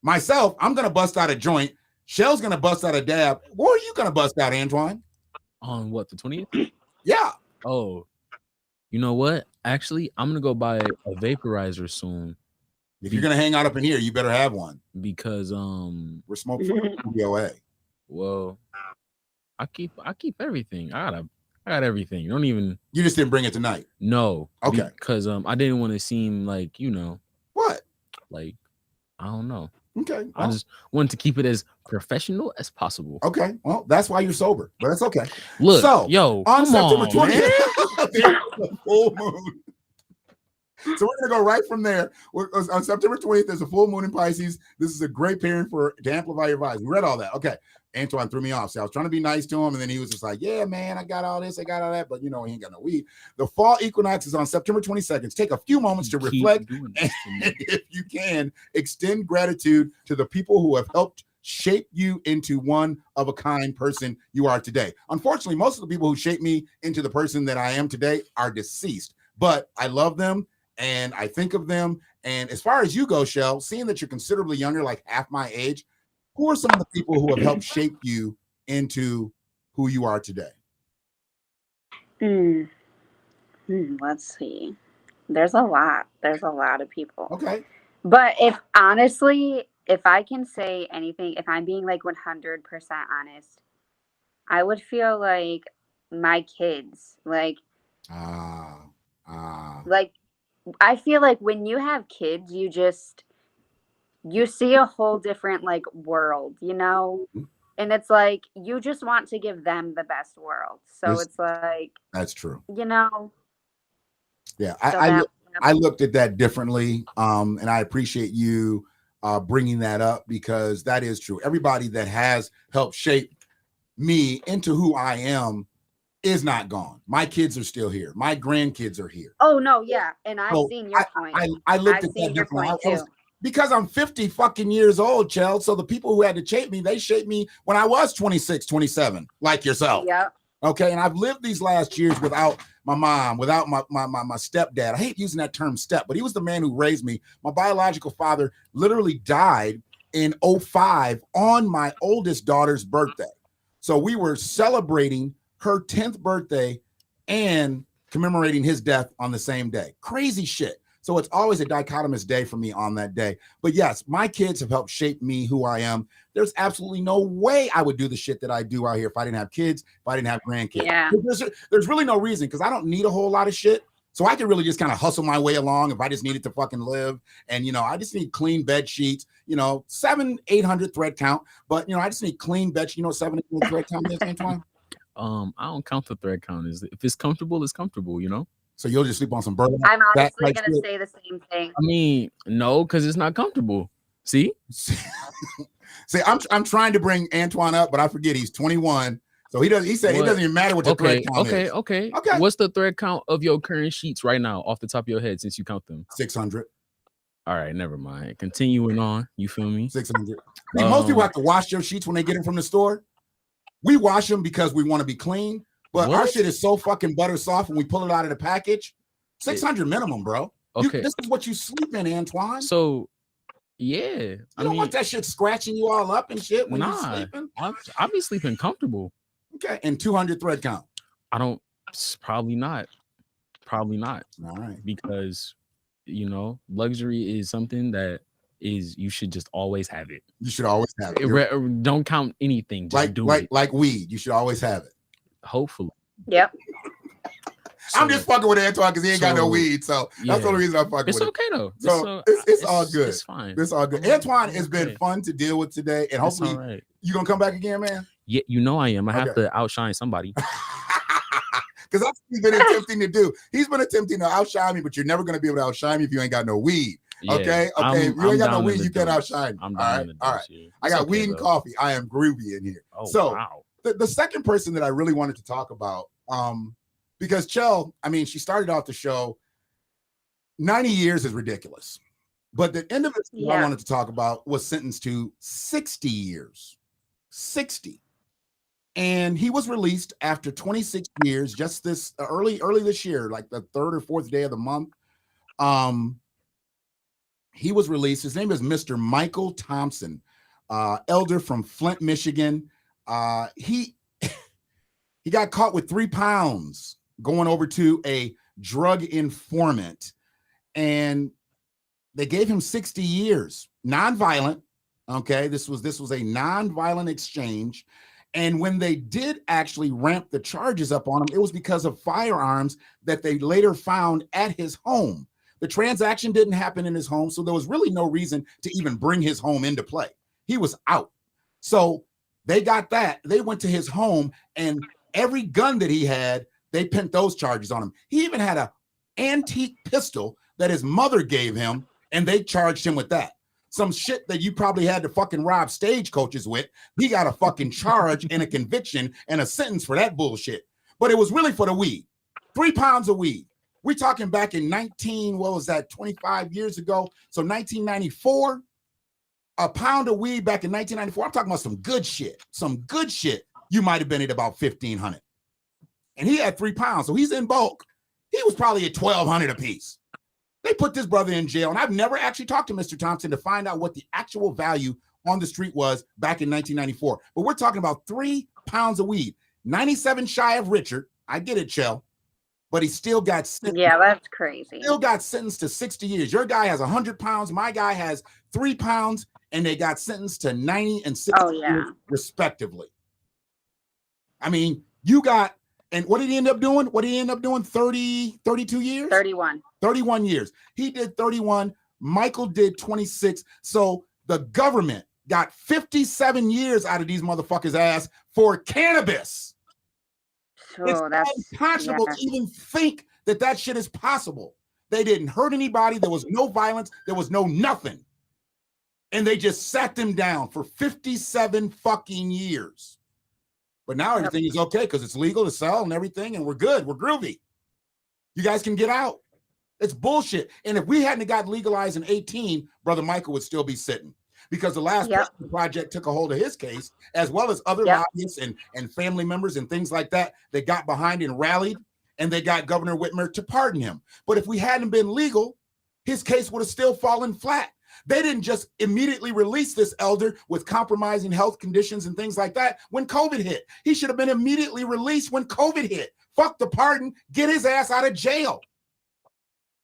Myself, I'm going to bust out a joint. Shell's going to bust out a dab. What are you going to bust out, Antoine? On what, the 20th? Yeah. Oh, you know what? Actually, I'm gonna go buy a vaporizer soon. If you're gonna hang out up in here, you better have one, because we're smoking BOA. Well, I keep everything. I got everything. You just didn't bring it tonight. No. Okay. Because I didn't want to seem like what? Like, I don't know. Okay. Well, I just wanted to keep it as professional as possible. Okay. Well, that's why you're sober, but it's okay. Look, on September 20th, full moon. So we're gonna go right from there. On September 20th, there's a full moon in Pisces. This is a great pairing to amplify your vibes. We read all that. Okay. Antoine threw me off. So I was trying to be nice to him, and then he was just like, "Yeah, man, I got all this, I got all that," but he ain't got no weed. The fall equinox is on September 22nd. Take a few moments to reflect, and if you can, extend gratitude to the people who have helped shape you into one of a kind person you are today. Unfortunately, most of the people who shaped me into the person that I am today are deceased, but I love them and I think of them. And as far as you go, Shell, seeing that you're considerably younger, like half my age, who are some of the people who have helped shape you into who you are today? Let's see. There's a lot of people. Okay. But if I can say anything, if I'm being like 100% honest, I would feel like my kids, like I feel like when you have kids, you see a whole different like world, and it's like you just want to give them the best world. So it's like, that's true. Yeah, I looked at that differently, and I appreciate you bringing that up, because that is true. Everybody that has helped shape me into who I am is not gone. My kids are still here. My grandkids are here. Oh no, yeah, and I've seen your point. I looked at that differently. Because I'm 50 fucking years old, Chell. So the people who had to shape me, they shaped me when I was 26, 27, like yourself. Yeah. Okay. And I've lived these last years without my mom, without my stepdad. I hate using that term step, but he was the man who raised me. My biological father literally died in 2005 on my oldest daughter's birthday. So we were celebrating her 10th birthday and commemorating his death on the same day. Crazy shit. So it's always a dichotomous day for me on that day. But yes, my kids have helped shape me who I am. There's absolutely no way I would do the shit that I do out here if I didn't have kids, if I didn't have grandkids. Yeah. There's really no reason, because I don't need a whole lot of shit. So I can really just kind of hustle my way along if I just needed to fucking live. And, I just need clean bed sheets, 700-800 thread count. But, I just need clean bed sheets. 700 thread count is, Antoine? I don't count the thread count. If it's comfortable, it's comfortable, So you'll just sleep on some burlap. I'm honestly type gonna shit? say the same thing. I mean, no, because it's not comfortable. See, See, I'm trying to bring Antoine up, but I forget he's 21. So he said What? it doesn't even matter what the thread count is. Okay. Okay. What's the thread count of your current sheets right now, off the top of your head, since you count them? 600. All right, never mind. Continuing on, you feel me? 600. See, most people have to wash their sheets when they get them from the store. We wash them because we want to be clean, but our shit is so fucking butter soft when we pull it out of the package. 600 minimum, bro. Okay. This is what you sleep in, Antoine. So, yeah. You don't want that shit scratching you all up and shit when you're sleeping. I'll be sleeping comfortable. Okay, and 200 thread count. I don't. Probably not. All right. Because, luxury is something that you should just always have it. You should always have it. Don't count anything. Just do it. Like weed. You should always have it. Hopefully. Yep. So, I'm just fucking with Antoine because he ain't got no weed. So that's the only reason I'm fucking with him. It's okay though. So it's all good. It's fine. It's all good. Antoine has been fun to deal with today. And hopefully you gonna come back again, man? Yeah, I am. I have to outshine somebody. Because that's what he's been attempting to do. He's been attempting to outshine me, but you're never gonna be able to outshine me if you ain't got no weed. Yeah, okay. If you ain't got no weed, you can't outshine me. I'm all right. I got weed and coffee. I am groovy in here. Oh, so wow. the second person that I really wanted to talk about, because Chell, I mean, she started off the show. 90 years is ridiculous. But the end of it, I wanted to talk about was sentenced to 60 years. 60. And he was released after 26 years, just this early this year, like the third or fourth day of the month. He was released. His name is Mr. Michael Thompson, elder from Flint, Michigan. He got caught with 3 pounds going over to a drug informant, and they gave him 60 years, nonviolent. Okay, this was a nonviolent exchange. And when they did actually ramp the charges up on him, it was because of firearms that they later found at his home. The transaction didn't happen in his home, so there was really no reason to even bring his home into play. He was out. So they got that. They went to his home, and every gun that he had, they pinned those charges on him. He even had an antique pistol that his mother gave him, and they charged him with that. Some shit that you probably had to fucking rob stagecoaches with. He got a fucking charge and a conviction and a sentence for that bullshit. But it was really for the weed. 3 pounds of weed. We're talking back in 25 years ago. So 1994, a pound of weed back in 1994. I'm talking about some good shit. Some good shit. You might have been at about 1,500. And he had 3 pounds. So he's in bulk. He was probably at 1,200 a piece. They put this brother in jail. And I've never actually talked to Mr. Thompson to find out what the actual value on the street was back in 1994. But we're talking about 3 pounds of weed. 97 shy of Richard. I get it, Chell. But he still got sentenced. Yeah, that's crazy. Still got sentenced to 60 years. Your guy has 100 pounds. My guy has 3 pounds. And they got sentenced to 90 and 60 years, respectively. I mean, you got, and what did he end up doing? 32 years? 31. 31 years. He did 31. Michael did 26. So the government got 57 years out of these motherfuckers' ass for cannabis. It's unconscionable to even think that shit is possible. They didn't hurt anybody. There was no violence. There was no nothing. And they just sat them down for 57 fucking years. But now everything is okay because it's legal to sell and everything, and we're good. We're groovy. You guys can get out. It's bullshit. And if we hadn't got legalized in 18, Brother Michael would still be sitting. Because the last project took a hold of his case, as well as other lobbyists and family members and things like that. They got behind and rallied, and they got Governor Whitmer to pardon him. But if we hadn't been legal, his case would have still fallen flat. They didn't just immediately release this elder with compromising health conditions and things like that when COVID hit. He should have been immediately released when COVID hit. Fuck the pardon. Get his ass out of jail.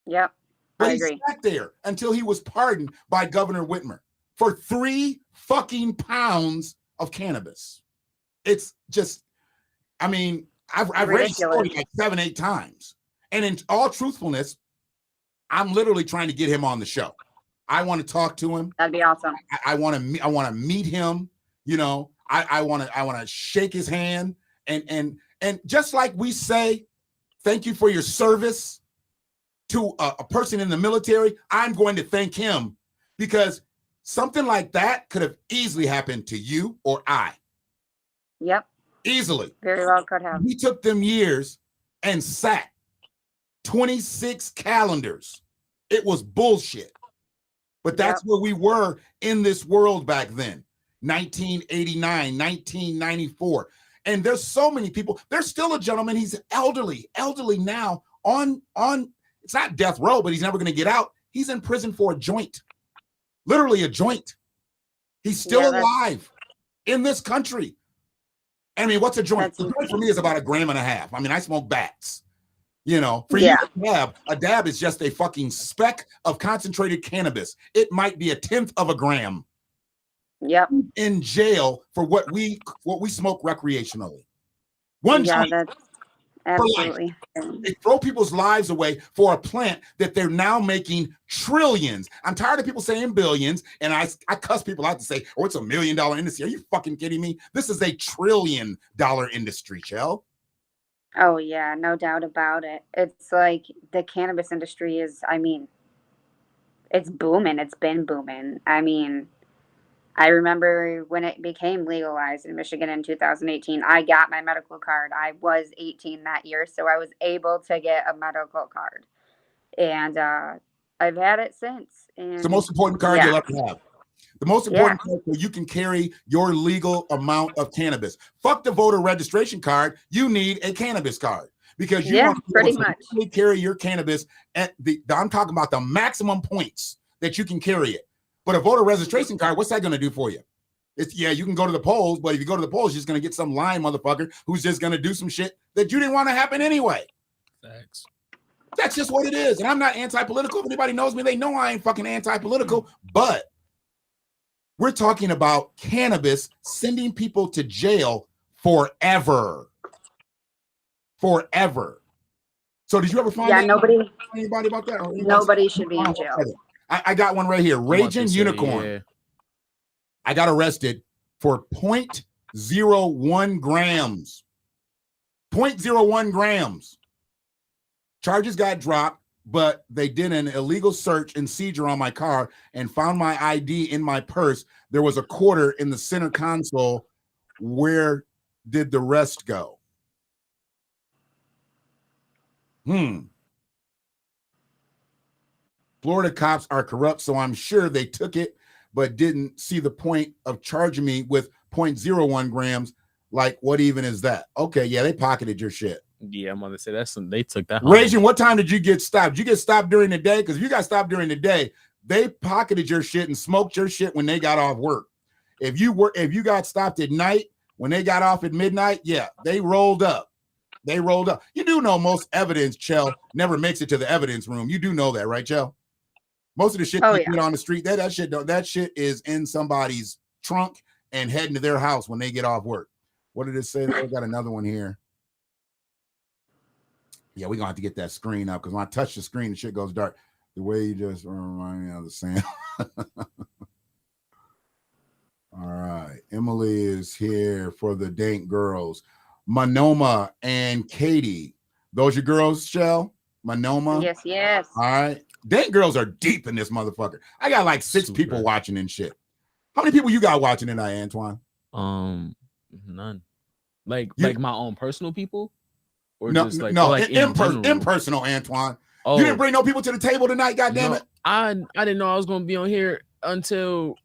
Yep, but I agree. He sat there until he was pardoned by Governor Whitmer for 3 fucking pounds of cannabis. It's just, I mean, I've read the story like 7-8 times. And in all truthfulness, I'm literally trying to get him on the show. I want to talk to him. That'd be awesome. I want to meet him. You know, I want to shake his hand and just like we say, thank you for your service. to a person in the military, I'm going to thank him, because something like that could have easily happened to you or I. Yep. Easily. Very well could have. We took them years and sat 26 calendars. It was bullshit. But that's where we were in this world back then. 1989, 1994. And there's so many people. There's still a gentleman, he's elderly now on it's not death row, but he's never going to get out. He's in prison for a joint. Literally a joint. He's still alive in this country. I mean, what's a joint? A joint for me is about 1.5 grams. I mean, I smoke bats. You know, for you, a dab is just a fucking speck of concentrated cannabis. It might be 1/10 of a gram. Yep. In jail for what we smoke recreationally. One joint. That's absolutely. They throw people's lives away for a plant that they're now making trillions. I'm tired of people saying billions, and I cuss people out to say, oh, it's $1 million industry. Are you fucking kidding me? This is $1 trillion industry, Chell. Oh, yeah, no doubt about it. It's like the cannabis industry is, I mean, it's booming. It's been booming. I mean, I remember when it became legalized in Michigan in 2018, I got my medical card. I was 18 that year, so I was able to get a medical card. And I've had it since. And it's the most important card you'll ever have. The most important card so you can carry your legal amount of cannabis. Fuck the voter registration card. You need a cannabis card because you want to carry your cannabis at I'm talking about the maximum points that you can carry it. But a voter registration card, what's that going to do for you? It's you can go to the polls, but if you go to the polls, you're just going to get some lying motherfucker who's just going to do some shit that you didn't want to happen anyway. Thanks. That's just what it is. And I'm not anti-political. If anybody knows me, they know I ain't fucking anti-political, but we're talking about cannabis sending people to jail forever. Forever. So did you ever find anybody about that? Nobody should be in jail. I got one right here. Raging Unicorn. Yeah. I got arrested for 0.01 grams. 0.01 grams. Charges got dropped, but they did an illegal search and seizure on my car and found my ID in my purse. There was a quarter in the center console. Where did the rest go? Florida cops are corrupt, so I'm sure they took it, but didn't see the point of charging me with 0.01 grams. Like, what even is that? Okay, yeah, they pocketed your shit. Yeah, I'm gonna say they took that. Raging, what time did you get stopped? Did you get stopped during the day? Because if you got stopped during the day, they pocketed your shit and smoked your shit when they got off work. If you got stopped at night when they got off at midnight, yeah, they rolled up. They rolled up. You do know most evidence, Chell, never makes it to the evidence room. You do know that, right, Chell? Most of the shit you get on the street, that shit is in somebody's trunk and heading to their house when they get off work. What did it say? I got another one here. Yeah, we're gonna have to get that screen up because when I touch the screen, the shit goes dark. The way you just remind me of the same. All right. Emily is here for the Dank girls. Manoma and Katie. Those your girls, Shell? Manoma? Yes. All right. Dank girls are deep in this motherfucker. I got like 6 people watching and shit. How many people you got watching tonight, Antoine? None. Like my own personal people? Or no, just like, no, like impersonal, Antoine. Oh, you didn't bring no people to the table tonight, goddammit. I didn't know I was gonna be on here until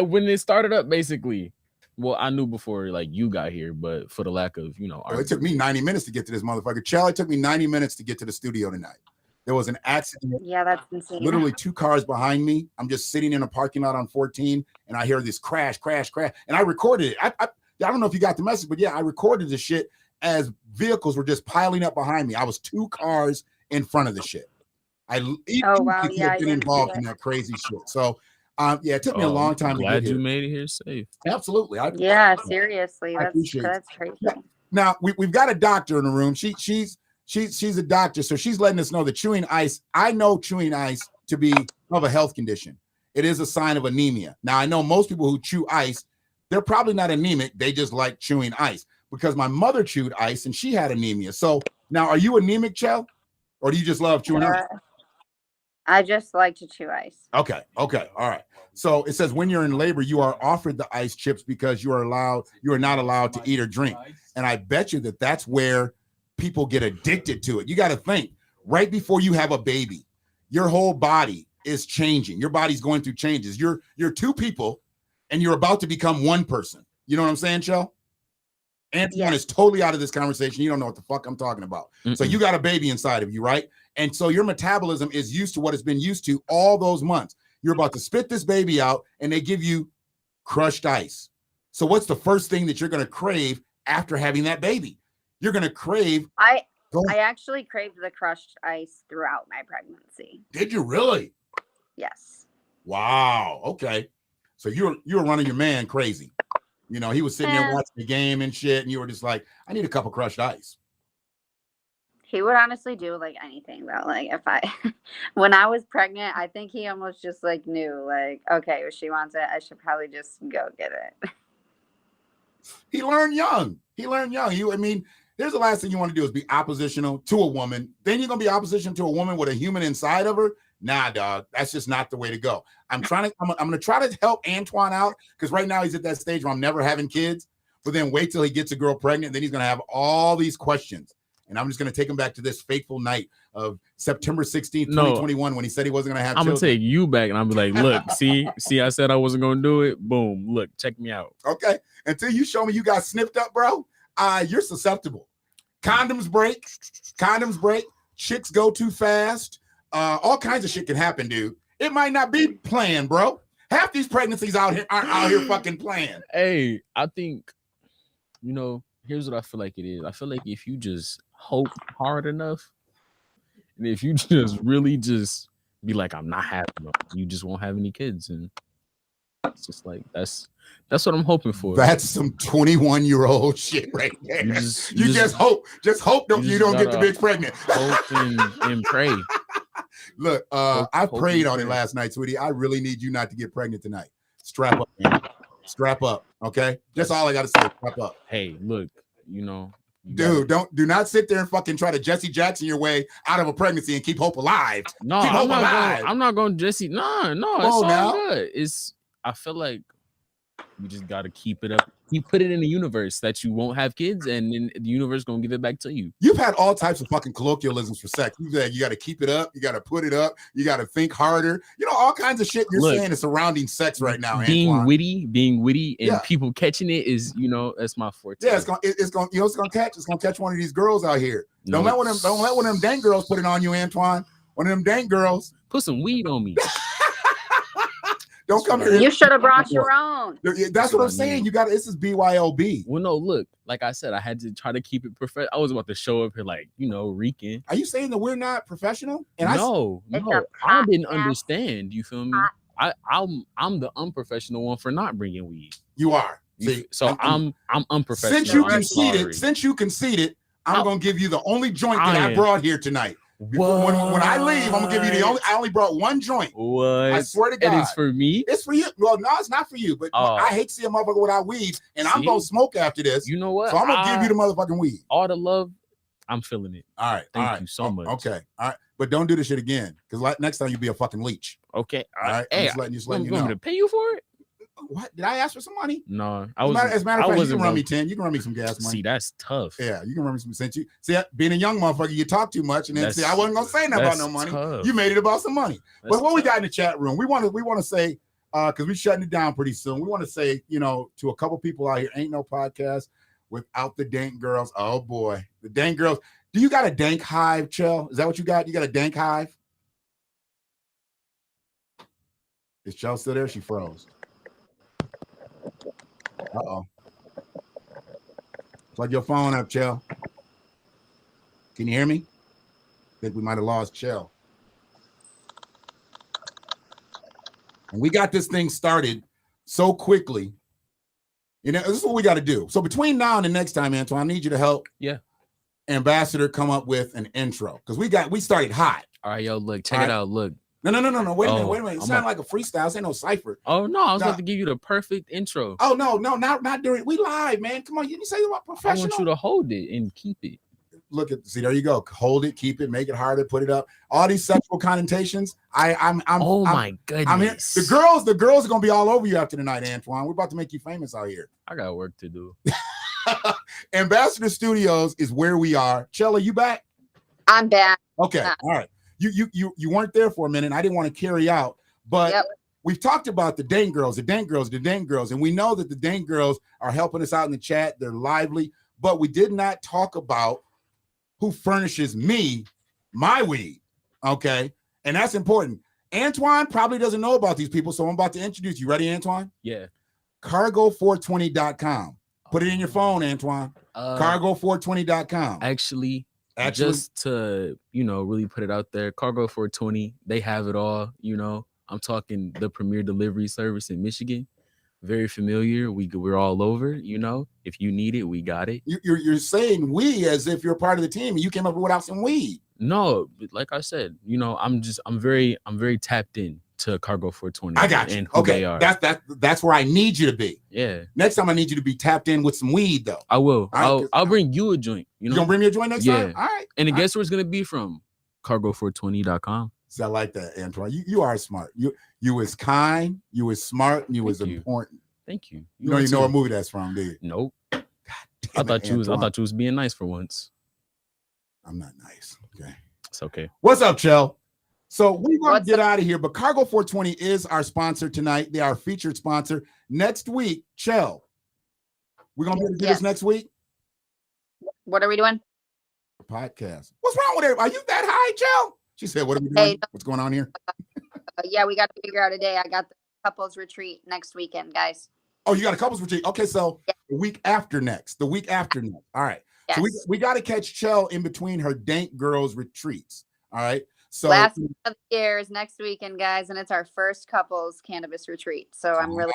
when it started up, basically. Well, I knew before like you got here, but for the lack of, it took me 90 minutes to get to this motherfucker. Charlie, it took me 90 minutes to get to the studio tonight. There was an accident. Yeah, that's insane. Literally 2 cars behind me. I'm just sitting in a parking lot on 14, and I hear this crash, and I recorded it. I don't know if you got the message, but yeah, I recorded this shit as vehicles were just piling up behind me. I was 2 cars in front of the shit. Been involved in that crazy shit. So, it took me a long time to get here. Glad you made it here safe. Absolutely. Seriously, that's crazy. Now we've got a doctor in the room. She's a doctor, so she's letting us know that chewing ice. I know chewing ice to be of a health condition. It is a sign of anemia. Now I know most people who chew ice, they're probably not anemic. They just like chewing ice. Because my mother chewed ice and she had anemia. So now, are you anemic, Chell, or do you just love chewing ice? I just like to chew ice. Okay. All right. So it says when you're in labor, you are offered the ice chips because you are not allowed to eat or drink. And I bet you that's where people get addicted to it. You got to think right before you have a baby, your whole body is changing. Your body's going through changes. You're two people and you're about to become one person. You know what I'm saying, Chell? Antoine is totally out of this conversation. You don't know what the fuck I'm talking about. So you got a baby inside of you, right? And so your metabolism is used to what it's been used to all those months. You're about to spit this baby out and they give you crushed ice. So what's the first thing that you're going to crave after having that baby? You're going to crave. I actually craved the crushed ice throughout my pregnancy. Did you really? Yes. Wow. Okay. So you were running your man crazy. You know, he was sitting there watching the game and shit, and you were just like, I need a cup of crushed ice. He would honestly do like anything though. Like when I was pregnant, I think he almost just like knew like, okay, if she wants it, I should probably just go get it. He learned young. Here's the last thing you want to do is be oppositional to a woman. Then you're going to be opposition to a woman with a human inside of her. Nah, dog, that's just not the way to go. I'm going to try to help Antoine out because right now he's at that stage where I'm never having kids. But then wait till he gets a girl pregnant. Then he's going to have all these questions. And I'm just going to take him back to this fateful night of September 16th, 2021, when he said he wasn't going to have I'm children. going to take you back and I'll be like, look, see, I said I wasn't going to do it. Boom. Look, check me out. Okay. Until you show me you got snipped up, bro, you're susceptible. Condoms break. Chicks go too fast. All kinds of shit can happen, dude. It might not be planned, bro. Half these pregnancies aren't out here fucking planned. Hey, I think, here's what I feel like it is. I feel like if you just hope hard enough, and if you just really just be like, I'm not having them, you just won't have any kids. And it's just like, that's what I'm hoping for. That's some 21-year-old shit right there. You just hope. Just hope you don't get the bitch pregnant. Hope and pray. Look, I prayed on it last night, sweetie. I really need you not to get pregnant tonight. Strap up, man. Strap up, okay? That's all I got to say. Strap up. Hey, look, dude, do not sit there and fucking try to Jesse Jackson your way out of a pregnancy and keep hope alive. No, I'm not going Jesse. No, it's all good. I feel like you just got to keep it up. You put it in the universe that you won't have kids, and then the universe gonna give it back to you. You've had all types of fucking colloquialisms for sex. You said you got to keep it up, you got to put it up, you got to think harder. All kinds of shit you're saying is surrounding sex right now. Being Antoine. witty, and people catching it is, that's my forte. Yeah, it's gonna catch one of these girls out here. Don't let one of them dank girls put it on you, Antoine. One of them dank girls put some weed on me. Don't come here. You should have brought your own. That's what I'm saying. You got this is BYOB. Well, no, look, like I said, I had to try to keep it professional. I was about to show up here like, reeking. Are you saying that we're not professional? No, I didn't understand. You feel me? I'm the unprofessional one for not bringing weed. You are. See, so I'm unprofessional. Since you conceded, I'm gonna give you the only joint that I brought here tonight. When I leave, I'm gonna give you I only brought one joint. What? I swear to God. And it's for me? It's for you. Well, no, it's not for you, but I hate to see a motherfucker without weed, and I'm gonna smoke after this. You know what? So I'm gonna give you the motherfucking weed. All the love, I'm feeling it. All right. Thank you so much. Okay. All right. But don't do this shit again. Because next time you'll be a fucking leech. Okay. All right. Hey, just letting you know. To pay you for it? What? Did I ask for some money? No. As a matter of fact, you can run me 10. You can run me some gas money. See, that's tough. Yeah, you can run me some. See, being a young motherfucker, you talk too much, and then I wasn't gonna say nothing about no money. Tough. You made it about some money. But what we got in the chat room, we want to say, because we're shutting it down pretty soon. We want to say, to a couple people out here, ain't no podcast without the dank girls. Oh boy, the dank girls. Do you got a dank hive, Chell? Is that what you got? You got a dank hive? Is Chell still there? She froze. Uh-oh. Plug your phone up, Chell. Can you hear me? I think we might have lost Chell. And we got this thing started so quickly. This is what we got to do. So between now and the next time, Antoine, I need you to help Ambassador come up with an intro. Because we started hot. All right, yo, look, check it out. Look. No. Wait a minute. It sounded like a freestyle. This ain't no cipher. Oh, no. I was about to give you the perfect intro. Oh, no. Not during. We live, man. Come on. You say about professional. I want you to hold it and keep it. look at, see, there you go. Hold it, keep it, make it harder, put it up. All these sexual connotations. My goodness. I'm here. The girls are gonna be all over you after tonight, Antoine. We're about to make you famous out here. I got work to do. Ambassador Studios is where we are. Chella, you back? I'm back. Okay, all right. You weren't there for a minute. I didn't want to carry out, but we've talked about the Dank Girls, and we know that the Dank Girls are helping us out in the chat. They're lively, but we did not talk about who furnishes me my weed. Okay, and that's important. Antoine probably doesn't know about these people, so I'm about to introduce you. Ready, Antoine? Yeah. Cargo420.com. Put it in your phone, Antoine. Cargo420.com. Actually, just to, really put it out there, Cargo 420, they have it all. I'm talking the premier delivery service in Michigan. Very familiar. We're all over. If you need it, we got it. You're saying we as if you're part of the team and you came up without some weed. No, like I said, I'm very tapped in to Cargo 420. I got you. And who they are. That's where I need you to be. Yeah. Next time I need you to be tapped in with some weed though. I will. I'll bring you a joint. You gonna bring me a joint next time? All right. And guess where it's gonna be from? Cargo420.com. See, I like that, Antoine. You are smart. You was kind, you was smart, and you was important. Thank you. You don't even know what movie that's from, do you? Nope. God I thought you was being nice for once. I'm not nice. Okay. It's okay. What's up, Chell? So we're going to get out of here, but Cargo 420 is our sponsor tonight. They are our featured sponsor. Next week, Chell, we're going to be able to do this next week? What are we doing? Podcast. What's wrong with it? Are you that high, Chell? She said, what are we doing? Hey, what's going on here? Yeah, we got to figure out a day. I got the couples retreat next weekend, guys. Oh, you got a couples retreat. Okay, so the week after next. All right. Yes. So we got to catch Chell in between her Dank Girls retreats. All right. So last of the year is next weekend, guys, and it's our first couples cannabis retreat. So I'm really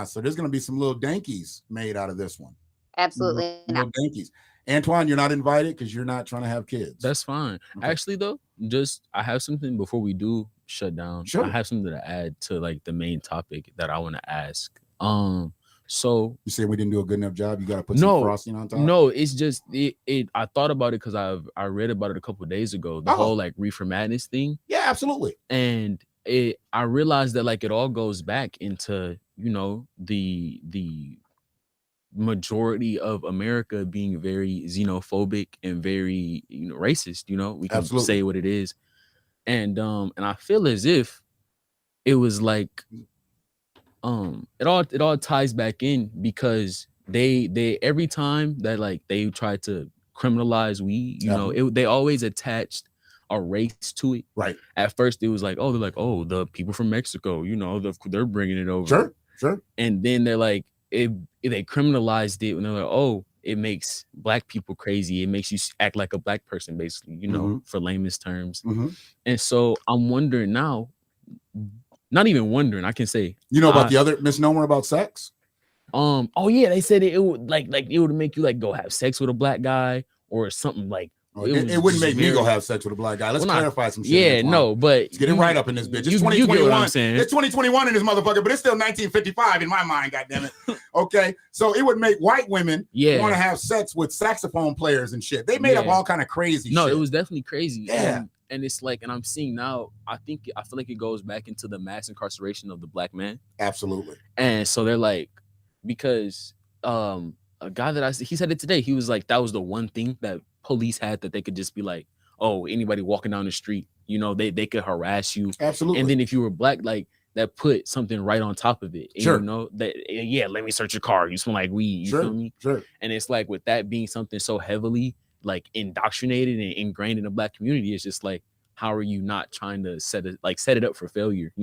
so there's gonna be some little dankies made out of this one. Absolutely little dankies. Antoine, you're not invited because you're not trying to have kids. That's fine. Okay. Actually, though, I have something before we do shut down. Sure. I have something to add to like the main topic that I want to ask. So you say we didn't do a good enough job. You got to put some frosting on top. No, it's just it. I thought about it because I read about it a couple of days ago. The whole like Reefer Madness thing. Yeah, absolutely. And I realized that like it all goes back into the majority of America being very xenophobic and very racist. We can say what it is, and I feel as if it was like. It all ties back in because they every time that like they try to criminalize weed, they always attached a race to it. Right. At first it was like, the people from Mexico, they're bringing it over. Sure. And then they're like, they criminalized it, and they're like, it makes black people crazy. It makes you act like a black person, basically, for lamest terms. Mm-hmm. And so I'm wondering now. Not even wondering, I can say. About the other misnomer about sex? They said it would it would make you like go have sex with a black guy or something like. It wouldn't make me go have sex with a black guy. Let's clarify some shit. Yeah, no, but let's get it right up in this bitch. It's 2021. It's 2021 in this motherfucker, but it's still 1955 in my mind. Goddammit. Okay, so it would make white women want to have sex with saxophone players and shit. They made up all kind of crazy. No, shit. It was definitely crazy. Yeah. And it's like, and I'm seeing now, I feel like it goes back into the mass incarceration of the black man. Absolutely. And so they're like, because a guy that he said it today, he was like, that was the one thing that police had that they could just be like, oh, anybody walking down the street, they could harass you. Absolutely. And then if you were black, like that put something right on top of it. Sure. Let me search your car. You smell like weed. You feel me? Sure. And it's like with that being something so heavily like indoctrinated and ingrained in the black community, it's just like, how are you not trying to set it up for failure,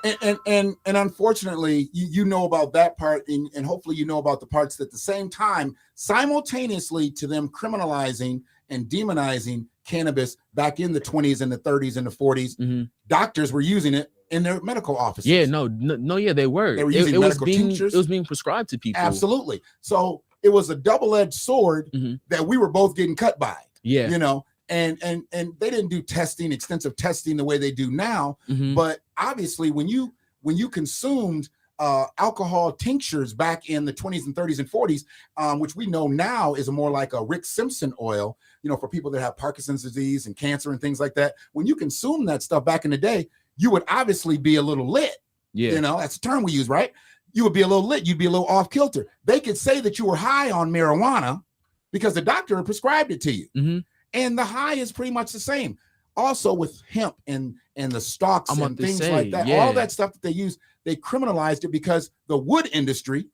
And unfortunately, you know about that part, and hopefully you know about the parts that at the same time, simultaneously to them criminalizing and demonizing cannabis back in the 20s and the 30s and the 40s, doctors were using it in their medical offices. Yeah, they were. They were using medical tinctures. It was being prescribed to people. Absolutely. So it was a double-edged sword that we were both getting cut by. Yeah. And they didn't do extensive testing the way they do now. Mm-hmm. But obviously when you consumed alcohol tinctures back in the 20s and 30s and 40s, which we know now is more like a Rick Simpson oil, for people that have Parkinson's disease and cancer and things like that. When you consume that stuff back in the day, you would obviously be a little lit. Yeah. That's the term we use, right? You would be a little lit. You'd be a little off kilter. They could say that you were high on marijuana because the doctor prescribed it to you. Mm-hmm. And the high is pretty much the same. Also with hemp and the stalks and things like that, all that stuff that they use, they criminalized it because the wood industry,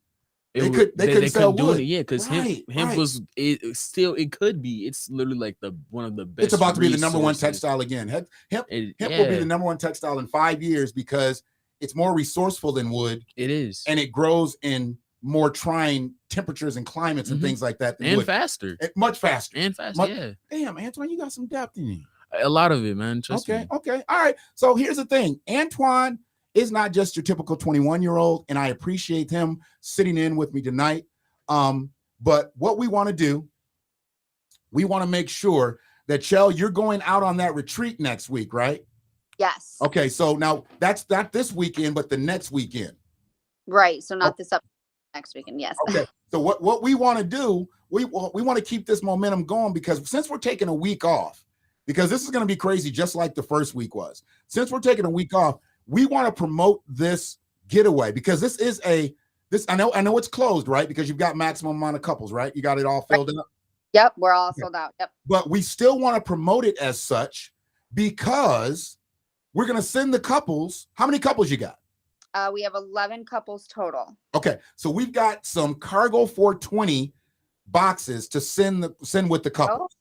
they couldn't sell wood. Because hemp was it could be. It's literally like one of the best. It's about to be the number one textile again. Hemp will be the number one textile in 5 years because it's more resourceful than wood. It is, and it grows in more trying temperatures and climates and things like that. And faster, much faster, and faster. Damn, Antoine, you got some depth in you. A lot of it, man. Trust me. Okay. All right. So here's the thing. Antoine is not just your typical 21-year-old, and I appreciate him sitting in with me tonight. But what we want to do, we want to make sure that, Chell, you're going out on that retreat next week, right? Yes. Okay. So now that's not this weekend, but the next weekend. Right. So not this up next weekend. Yes. Okay. So what we want to do, we want to keep this momentum going, because since we're taking a week off, because this is going to be crazy, just like the first week was. Since we're taking a week off, we want to promote this getaway, because this is I know it's closed, right? Because you've got maximum amount of couples, right? You got it all filled up. Yep, we're all sold out. Yep. But we still want to promote it as such, because we're going to send the couples. How many couples you got? We have 11 couples total. Okay, so we've got some Cargo 420 boxes to send with the couples.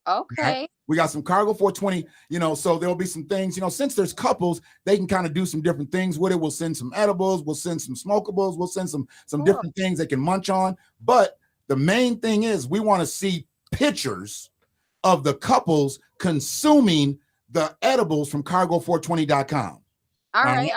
Oh, okay. Right? We got some Cargo 420, so there'll be some things, since there's couples, they can kind of do some different things with it. We'll send some edibles, we'll send some smokables, we'll send some different things they can munch on. But the main thing is we want to see pictures of the couples consuming the edibles from cargo420.com. All right.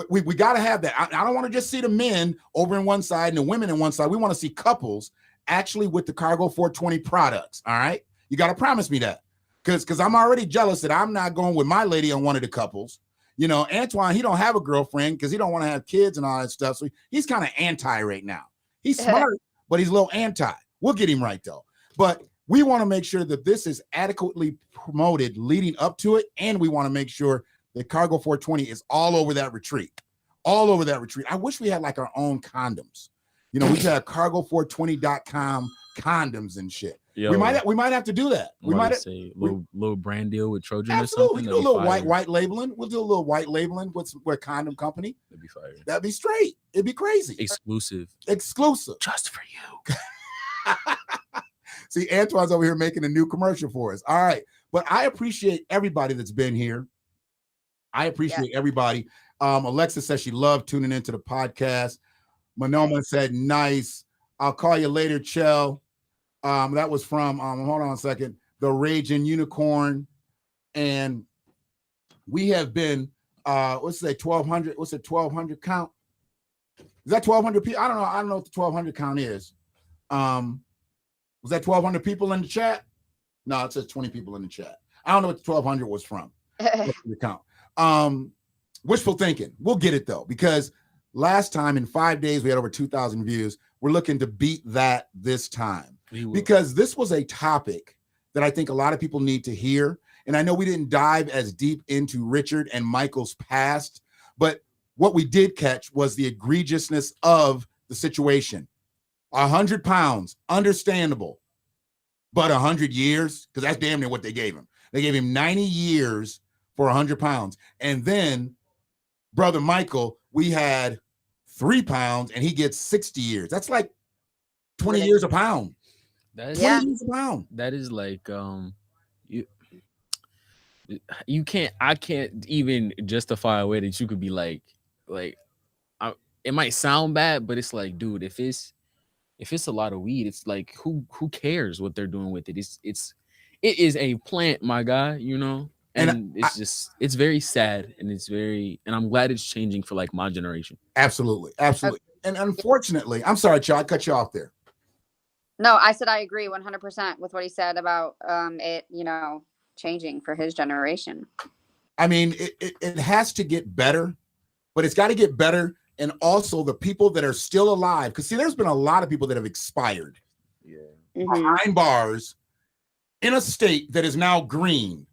We got to have that. I don't want to just see the men over in one side and the women in one side. We want to see couples actually with the Cargo 420 products. All right. You got to promise me that. Because I'm already jealous that I'm not going with my lady on one of the couples. Antoine, he don't have a girlfriend because he don't want to have kids and all that stuff. So he's kind of anti right now. He's smart, but he's a little anti. We'll get him right, though. But we want to make sure that this is adequately promoted leading up to it. And we want to make sure that Cargo 420 is all over that retreat. All over that retreat. I wish we had like our own condoms. We could have cargo420.com condoms and shit. Yo, we might have to do that. We might say little brand deal with Trojan. Absolutely. We do a little white labeling. We'll do a little white labeling with a condom company. That'd be fire. That'd be straight. It'd be crazy. Exclusive. Just for you. See, Antoine's over here making a new commercial for us. All right. But I appreciate everybody that's been here. I appreciate everybody. Alexa says she loved tuning into the podcast. Manoma said, nice. I'll call you later, Chell. That was from, hold on a second, The Raging Unicorn. And we have been, what's that, 1,200? What's it, 1,200 count? Is that 1,200 people? I don't know. I don't know what the 1,200 count is. Was that 1,200 people in the chat? No, it says 20 people in the chat. I don't know what the 1,200 was from. The count. Wishful thinking. We'll get it, though, because last time in 5 days, we had over 2,000 views. We're looking to beat that this time. Because this was a topic that I think a lot of people need to hear. And I know we didn't dive as deep into Richard and Michael's past, but what we did catch was the egregiousness of the situation. 100 pounds, understandable, but 100 years, because that's damn near what they gave him. They gave him 90 years for 100 pounds. And then brother Michael, we had 3 pounds and he gets 60 years. That's like 20 years a pound. That's 20 years a pound. That is like you can't, I can't even justify a way that you could be like it might sound bad, but it's like, dude, if it's a lot of weed, it's like who cares what they're doing with it? It is a plant, my guy, and it's very sad, and I'm glad it's changing for like my generation. Absolutely. And unfortunately, I'm sorry, Chad, I cut you off there. No, I said I agree 100% with what he said about it, changing for his generation. I mean, it has to get better, but it's got to get better and also the people that are still alive. Because see, there's been a lot of people that have expired behind bars in a state that is now green.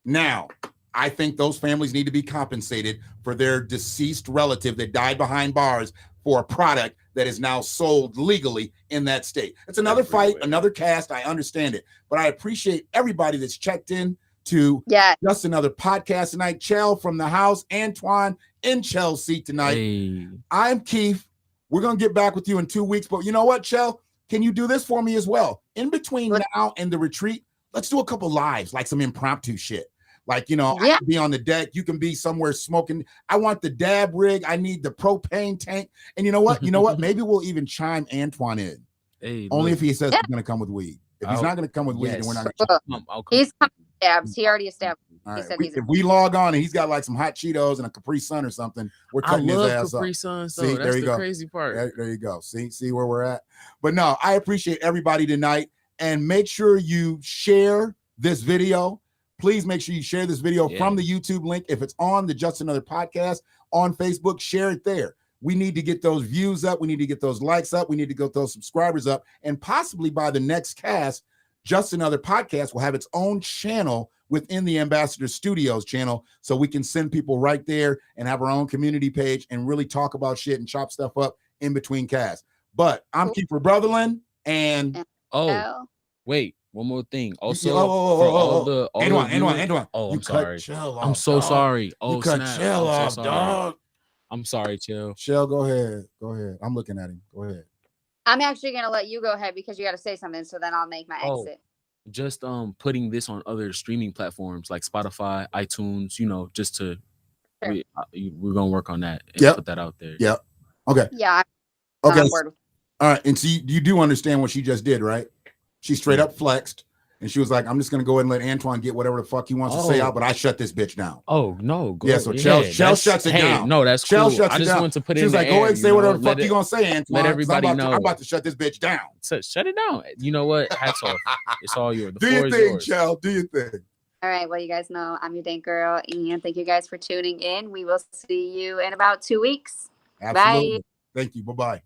Now, I think those families need to be compensated for their deceased relative that died behind bars for a product that is now sold legally in that state. It's another fight, another cast. I understand it, but I appreciate everybody that's checked in to Just Another Podcast tonight. Chell from the house, Antoine in Chelsea tonight. Hey. I'm Keith. We're going to get back with you in 2 weeks, but you know what, Chell? Can you do this for me as well? In between now and the retreat, let's do a couple lives, like some impromptu shit. Like, you know, I can be on the deck. You can be somewhere smoking. I want the dab rig. I need the propane tank. And you know what? Maybe we'll even chime Antoine in. Hey, only if he says he's going to come with weed. If he's not going to come with weed, then we're not going to come. He's coming with dabs. He already established. All He right. said If we log on and he's got like some hot Cheetos and a Capri Sun or something, we're cutting his ass up. Capri Suns, though. See, That's the crazy part. There you go. See where we're at. But no, I appreciate everybody tonight. And make sure you share this video. Please make sure you share this video from the YouTube link. If it's on the Just Another Podcast on Facebook, share it there. We need to get those views up. We need to get those likes up. We need to get those subscribers up. And possibly by the next cast, Just Another Podcast will have its own channel within the Ambassador Studios channel, so we can send people right there and have our own community page and really talk about shit and chop stuff up in between casts. But I'm Keeper Brotherland, and wait, one more thing. Also, Antoine. Oh, I'm sorry. I'm so sorry. Oh, you cut Chell off, dog. I'm sorry, Chell. Chell, go ahead. I'm looking at him. Go ahead. I'm actually gonna let you go ahead because you got to say something. So then I'll make my exit. Just putting this on other streaming platforms like Spotify, iTunes. You know, just to we're gonna work on that and put that out there. Yeah. Okay. Yeah. Okay. All right. And see, you do understand what she just did, right? She straight up flexed, and she was like, "I'm just gonna go ahead and let Antoine get whatever the fuck he wants to say out, but I shut this bitch down." Oh no! So Chell shuts it down. No, that's Chell cool. shuts I it just down. want to put it. She was like, "Go ahead and say whatever the fuck you gonna say, Antoine." Let everybody know. I'm about to shut this bitch down. Shut it down. You know what? Hats off. It's all yours. Do your thing, Chell. Do your thing. All right. Well, you guys know I'm your dank girl, and thank you guys for tuning in. We will see you in about 2 weeks. Absolutely. Bye. Thank you. Bye-bye.